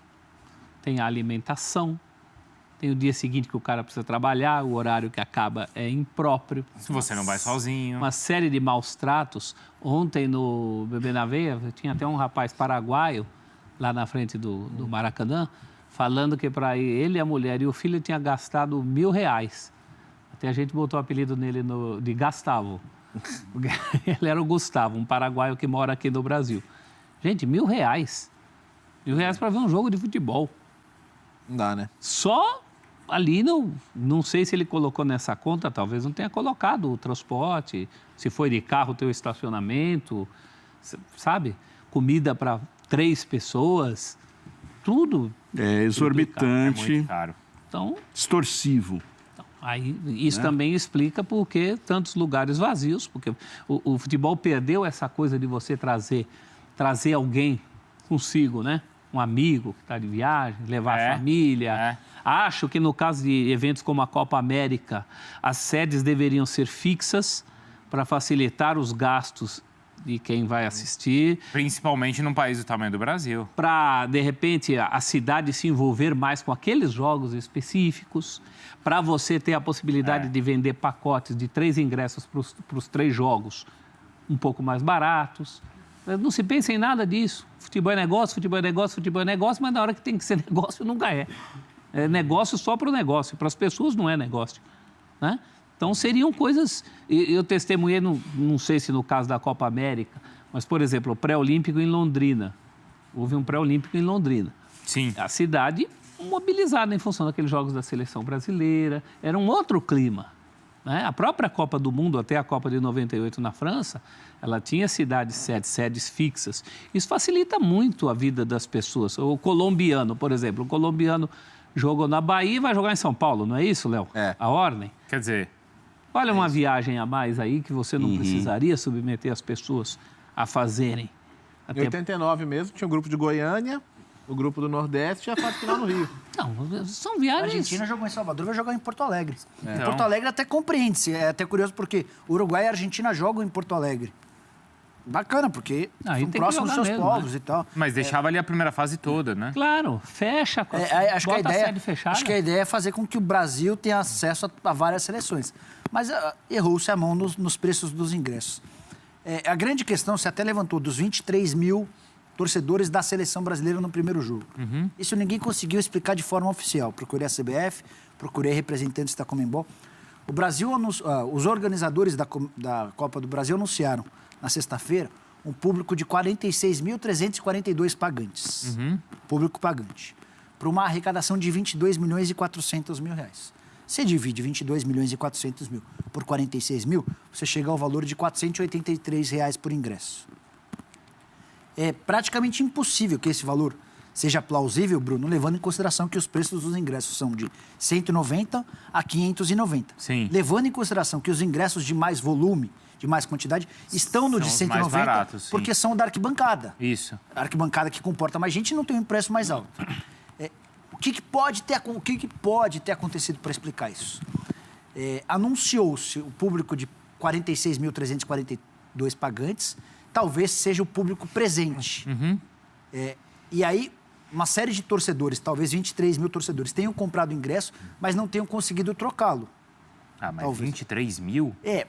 tem a alimentação, tem o dia seguinte que o cara precisa trabalhar, o horário que acaba é impróprio. Se você não vai sozinho. Uma série de maus tratos. Ontem no Bebê na Veia, tinha até um rapaz paraguaio lá na frente do Maracanã, falando que para ele, a mulher e o filho tinha gastado R$1.000. Até a gente botou o apelido nele de Gastavo. Ele era o Gustavo, um paraguaio que mora aqui no Brasil. Gente, R$1.000. R$1.000 para ver um jogo de futebol. Não dá, né? Só ali, não sei se ele colocou nessa conta, talvez não tenha colocado o transporte, se foi de carro, teu estacionamento, sabe? Comida para 3 pessoas, tudo. É exorbitante. É muito caro. Então, extorsivo. Aí, isso também explica por que tantos lugares vazios, porque o futebol perdeu essa coisa de você trazer alguém consigo, né? Um amigo que está de viagem, levar a família. Acho que no caso de eventos como a Copa América, as sedes deveriam ser fixas para facilitar os gastos de quem vai assistir. Principalmente num país do tamanho do Brasil. Para, de repente, a cidade se envolver mais com aqueles jogos específicos, para você ter a possibilidade de vender pacotes de 3 ingressos para os 3 jogos um pouco mais baratos. Não se pensa em nada disso. Futebol é negócio, futebol é negócio, futebol é negócio, mas na hora que tem que ser negócio, nunca é. É negócio só para o negócio, para as pessoas não é negócio, né? Então, seriam coisas... Eu testemunhei, não sei se no caso da Copa América, mas, por exemplo, o pré-olímpico em Londrina. Houve um pré-olímpico em Londrina. Sim. A cidade mobilizada em função daqueles jogos da seleção brasileira. Era um outro clima. né? A própria Copa do Mundo, até a Copa de 98 na França, ela tinha sedes fixas. Isso facilita muito a vida das pessoas. O colombiano, por exemplo, o colombiano jogou na Bahia e vai jogar em São Paulo, não é isso, Léo? É. A ordem? Quer dizer... Olha uma viagem a mais aí que você não precisaria submeter as pessoas a fazerem. Em 89 mesmo, tinha o grupo de Goiânia, o grupo do Nordeste e a fase final no Rio. Não, são viagens... A Argentina jogou em Salvador, vai jogar em Porto Alegre. Então... Porto Alegre até compreende-se. É até curioso porque Uruguai e Argentina jogam em Porto Alegre. Bacana, porque são próximos dos seus povos, né? E tal. Mas deixava ali a primeira fase toda, né? Claro, fecha, acho que a ideia, sede fechada. Acho que a ideia é fazer com que o Brasil tenha acesso a várias seleções. Mas errou-se a mão nos preços dos ingressos. A grande questão, você até levantou, dos 23 mil torcedores da seleção brasileira no primeiro jogo. Isso ninguém conseguiu explicar de forma oficial. Procurei a CBF, procurei representantes da Conmebol. O Brasil, os organizadores da Copa do Brasil anunciaram na sexta-feira, um público de 46.342 pagantes. Público pagante. Para uma arrecadação de 22 milhões e 400 mil reais. Você divide 22 milhões e 400 mil por 46 mil, você chega ao valor de R$ 483 reais por ingresso. É praticamente impossível que esse valor seja plausível, Bruno, levando em consideração que os preços dos ingressos são de 190 a 590. Sim. Levando em consideração que os ingressos de mais volume, de mais quantidade, estão no de 190, mais baratos, porque são da arquibancada. Isso. A arquibancada que comporta mais gente não tem um preço mais alto. O que pode ter acontecido para explicar isso? Anunciou-se o público de 46.342 pagantes, talvez seja o público presente. E aí, uma série de torcedores, talvez 23 mil torcedores, tenham comprado ingresso, mas não tenham conseguido trocá-lo. Ah, mas talvez. 23 mil? É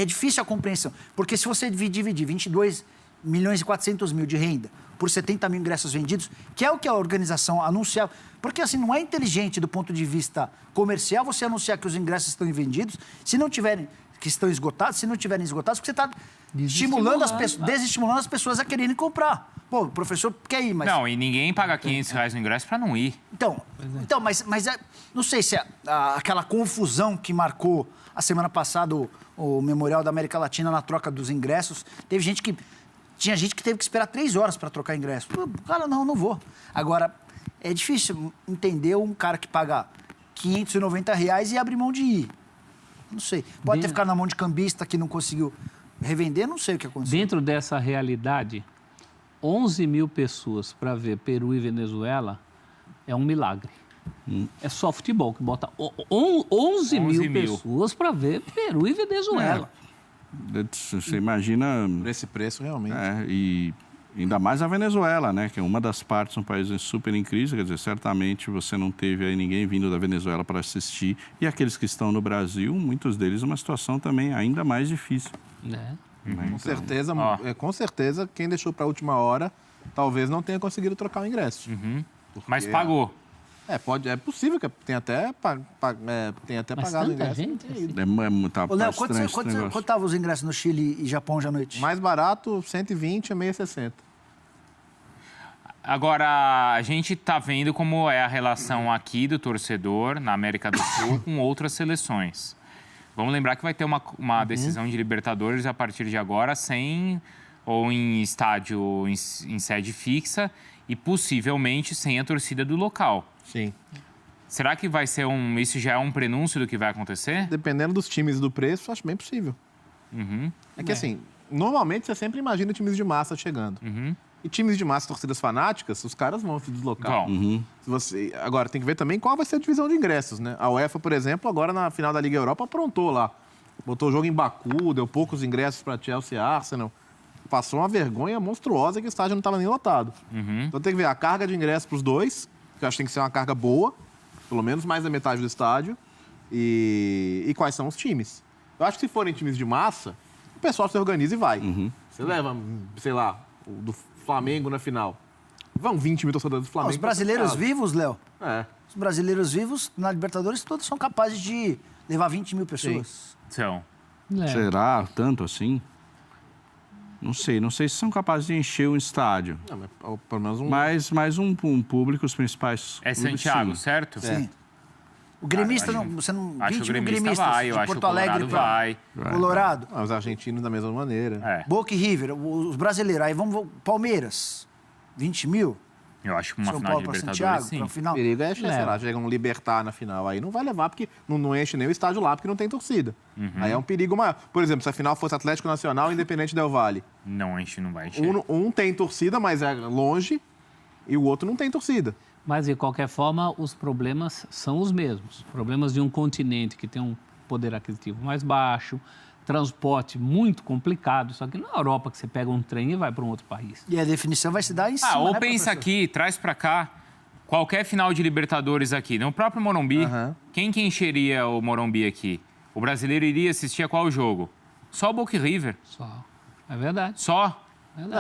difícil a compreensão. Porque se você dividir 22 milhões e 400 mil de renda por 70 mil ingressos vendidos, que é o que a organização anunciava. Porque, assim, não é inteligente do ponto de vista comercial você anunciar que os ingressos estão vendidos, se não tiverem, que estão esgotados, se não tiverem esgotados, porque você está desestimulando as pessoas a quererem comprar. Pô, o professor quer ir, mas... Não, e ninguém paga 500 reais no ingresso para não ir. Então, mas não sei se aquela confusão que marcou a semana passada o Memorial da América Latina na troca dos ingressos, tinha gente que teve que esperar 3 horas para trocar ingresso. Cara, não vou. Agora, é difícil entender um cara que paga 590 reais e abre mão de ir. Não sei. Pode ter ficado na mão de cambista que não conseguiu revender, não sei o que aconteceu. Dentro dessa realidade, 11 mil pessoas para ver Peru e Venezuela é um milagre. É só futebol que bota 11 mil pessoas para ver Peru e Venezuela. Você imagina... Por esse preço, realmente. E ainda mais a Venezuela, né? Que é uma das partes, um país super em crise. Quer dizer, certamente você não teve aí ninguém vindo da Venezuela para assistir. E aqueles que estão no Brasil, muitos deles, uma situação também ainda mais difícil. Com certeza, quem deixou para a última hora, talvez não tenha conseguido trocar o ingresso. Mas pagou. É possível que tenha até pagado o ingresso. Ô, Léo, quanto estavam os ingressos no Chile e Japão hoje à noite? Mais barato, 120 a 660. Agora, a gente está vendo como é a relação aqui do torcedor na América do Sul com outras seleções. Vamos lembrar que vai ter uma decisão de Libertadores a partir de agora ou em estádio em sede fixa e possivelmente sem a torcida do local. Sim. Será que vai ser isso já é um prenúncio do que vai acontecer? Dependendo dos times e do preço, acho bem possível. É que assim, normalmente você sempre imagina times de massa chegando. E times de massa, torcidas fanáticas, os caras vão se deslocar. Agora, tem que ver também qual vai ser a divisão de ingressos, né? A UEFA, por exemplo, agora na final da Liga Europa, aprontou lá. Botou o jogo em Baku, deu poucos ingressos para Chelsea e Arsenal. Passou uma vergonha monstruosa que o estádio não estava nem lotado. Então tem que ver a carga de ingressos para os dois, que eu acho que tem que ser uma carga boa, pelo menos mais da metade do estádio, e quais são os times. Eu acho que se forem times de massa, o pessoal se organiza e vai. Você leva, sei lá, o do Flamengo na final. Vão 20 mil torcedores do Flamengo. Os brasileiros vivos, Léo? Os brasileiros vivos na Libertadores todos são capazes de levar 20 mil pessoas. São. Será tanto assim? Não sei se são capazes de encher um estádio. Não, mas pelo menos mais um público, os principais. É Santiago, certo? Sim. O gremista, você não... Acho que o 20 mil gremista gremistas vai, eu de acho que o Porto Alegre Colorado pra Colorado. Os argentinos da mesma maneira. Boca e River, os brasileiros. Aí vamos... Palmeiras, 20 mil. Eu acho que uma São final Paulo de para Libertadores, Santiago, sim. para final. O perigo é, sei lá, chega um Libertad na final. Aí não vai levar, porque não enche nem o estádio lá, porque não tem torcida. Aí é um perigo maior. Por exemplo, se a final fosse Atlético Nacional e Independente Del Valle. Não enche, não vai encher. Um tem torcida, mas é longe, e o outro não tem torcida. Mas, de qualquer forma, os problemas são os mesmos. Problemas de um continente que tem um poder aquisitivo mais baixo, transporte muito complicado. Só que na Europa que você pega um trem e vai para um outro país. E a definição vai se dar em cima, ou né, pensa professor? aqui, traz pra cá, qualquer final de Libertadores aqui, no próprio Morumbi, quem que encheria o Morumbi aqui? O brasileiro iria assistir a qual jogo? Só o Boca e River. Só. É verdade. Só?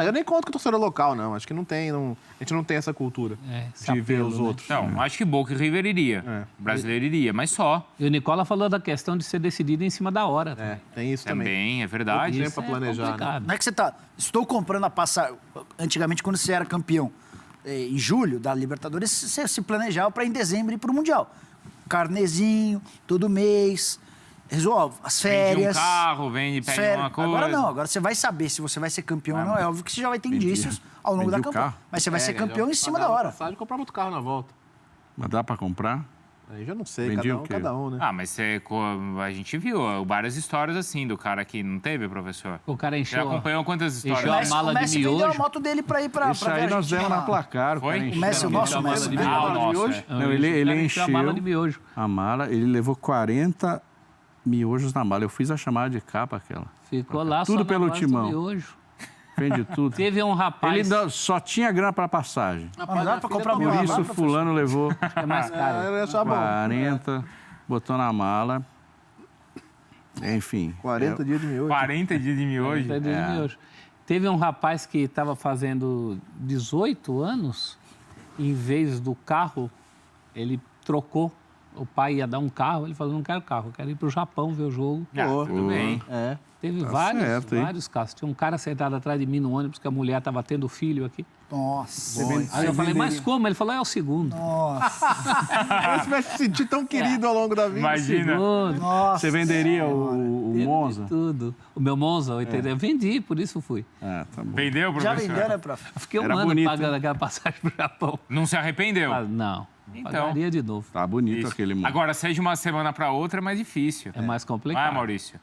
Eu nem conto com torcedor local, não. Acho que não tem, a gente não tem essa cultura de ver os outros. Não, acho que Boca e River iria. O brasileiro iria, mas só. E o Nicola falou da questão de ser decidido em cima da hora. Tem isso também. Também, é verdade. Tempo para planejar, né? Não é que você tá... Estou comprando a passagem... Antigamente, quando você era campeão, em julho da Libertadores, você se planejava para em dezembro ir para o Mundial. Carnezinho, todo mês... Resolve as férias. Vende um carro, pede uma coisa. Agora não, agora você vai saber se você vai ser campeão ou não. É óbvio que você já vai ter indícios ao longo da campanha. Mas você vai ser campeão em cima da hora. Passagem, comprava outro carro na volta. Mas dá para comprar? Aí já não sei, cada um, né? Ah, mas a gente viu várias histórias assim do cara que não teve, professor. O cara encheu. Já acompanhou quantas histórias? Encheu a mala o Messi de miojo. vendeu a moto dele para ir para Isso aí nós demos na placar. Foi? O Messi, o nosso Messi. o nosso. Não, ele encheu a mala de miojo. a mala, ele levou 40 miojos na mala. Eu fiz a chamada de capa aquela. Ficou lá tudo só pelo na base do timão. miojo. Vende tudo. Teve um rapaz... Ele só tinha grana para passagem. Não dá para comprar Por miojo. isso fulano levou É mais caro. Era só bom. 40, botou na mala. Enfim. 40 dias de miojo. 40 dias de miojo. Teve um rapaz que estava fazendo 18 anos, em vez do carro, ele trocou. O pai ia dar um carro, ele falou, não quero carro, eu quero ir para o Japão ver o jogo. Tudo bem. Teve Tá vários casos. Tinha um cara sentado atrás de mim no ônibus, que a mulher estava tendo filho aqui. Nossa. Aí eu falei, mas como? Ele falou, é o segundo. Nossa. Você vai se sentir tão querido ao longo da vida. Imagina. Nossa. Você venderia o Monza? Tudo. O meu Monza, eu vendi, por isso fui. Ah, tá bom. Vendeu, Já professor? vendeu, né, prof? Eu fiquei um Era ano bonito, pagando aquela passagem para o Japão. Não se arrependeu? Não, Então. pagaria de novo. Tá bonito Isso. aquele Monza. Agora, se é de uma semana para outra, é mais difícil. É mais complicado. Vai, Maurício.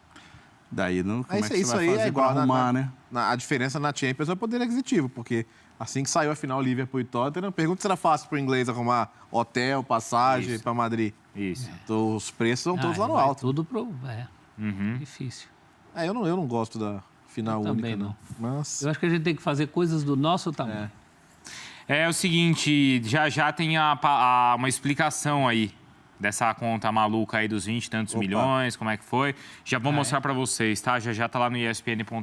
Daí não, como é que Isso você vai aí fazer é igual pra arrumar, né? A diferença na Champions é o poder aquisitivo, porque assim que saiu a final Liverpool e Tottenham, pergunta se era fácil para o inglês arrumar hotel, passagem para Madrid. Isso. Então, os preços são todos lá no vai alto. Tudo difícil. Eu não gosto da final Eu única, também não. Mas... Eu acho que a gente tem que fazer coisas do nosso tamanho. É o seguinte, já tem uma explicação aí dessa conta maluca aí dos 20 e tantos milhões, como é que foi. Já vou mostrar para vocês, tá? Já tá lá no ESPN.com.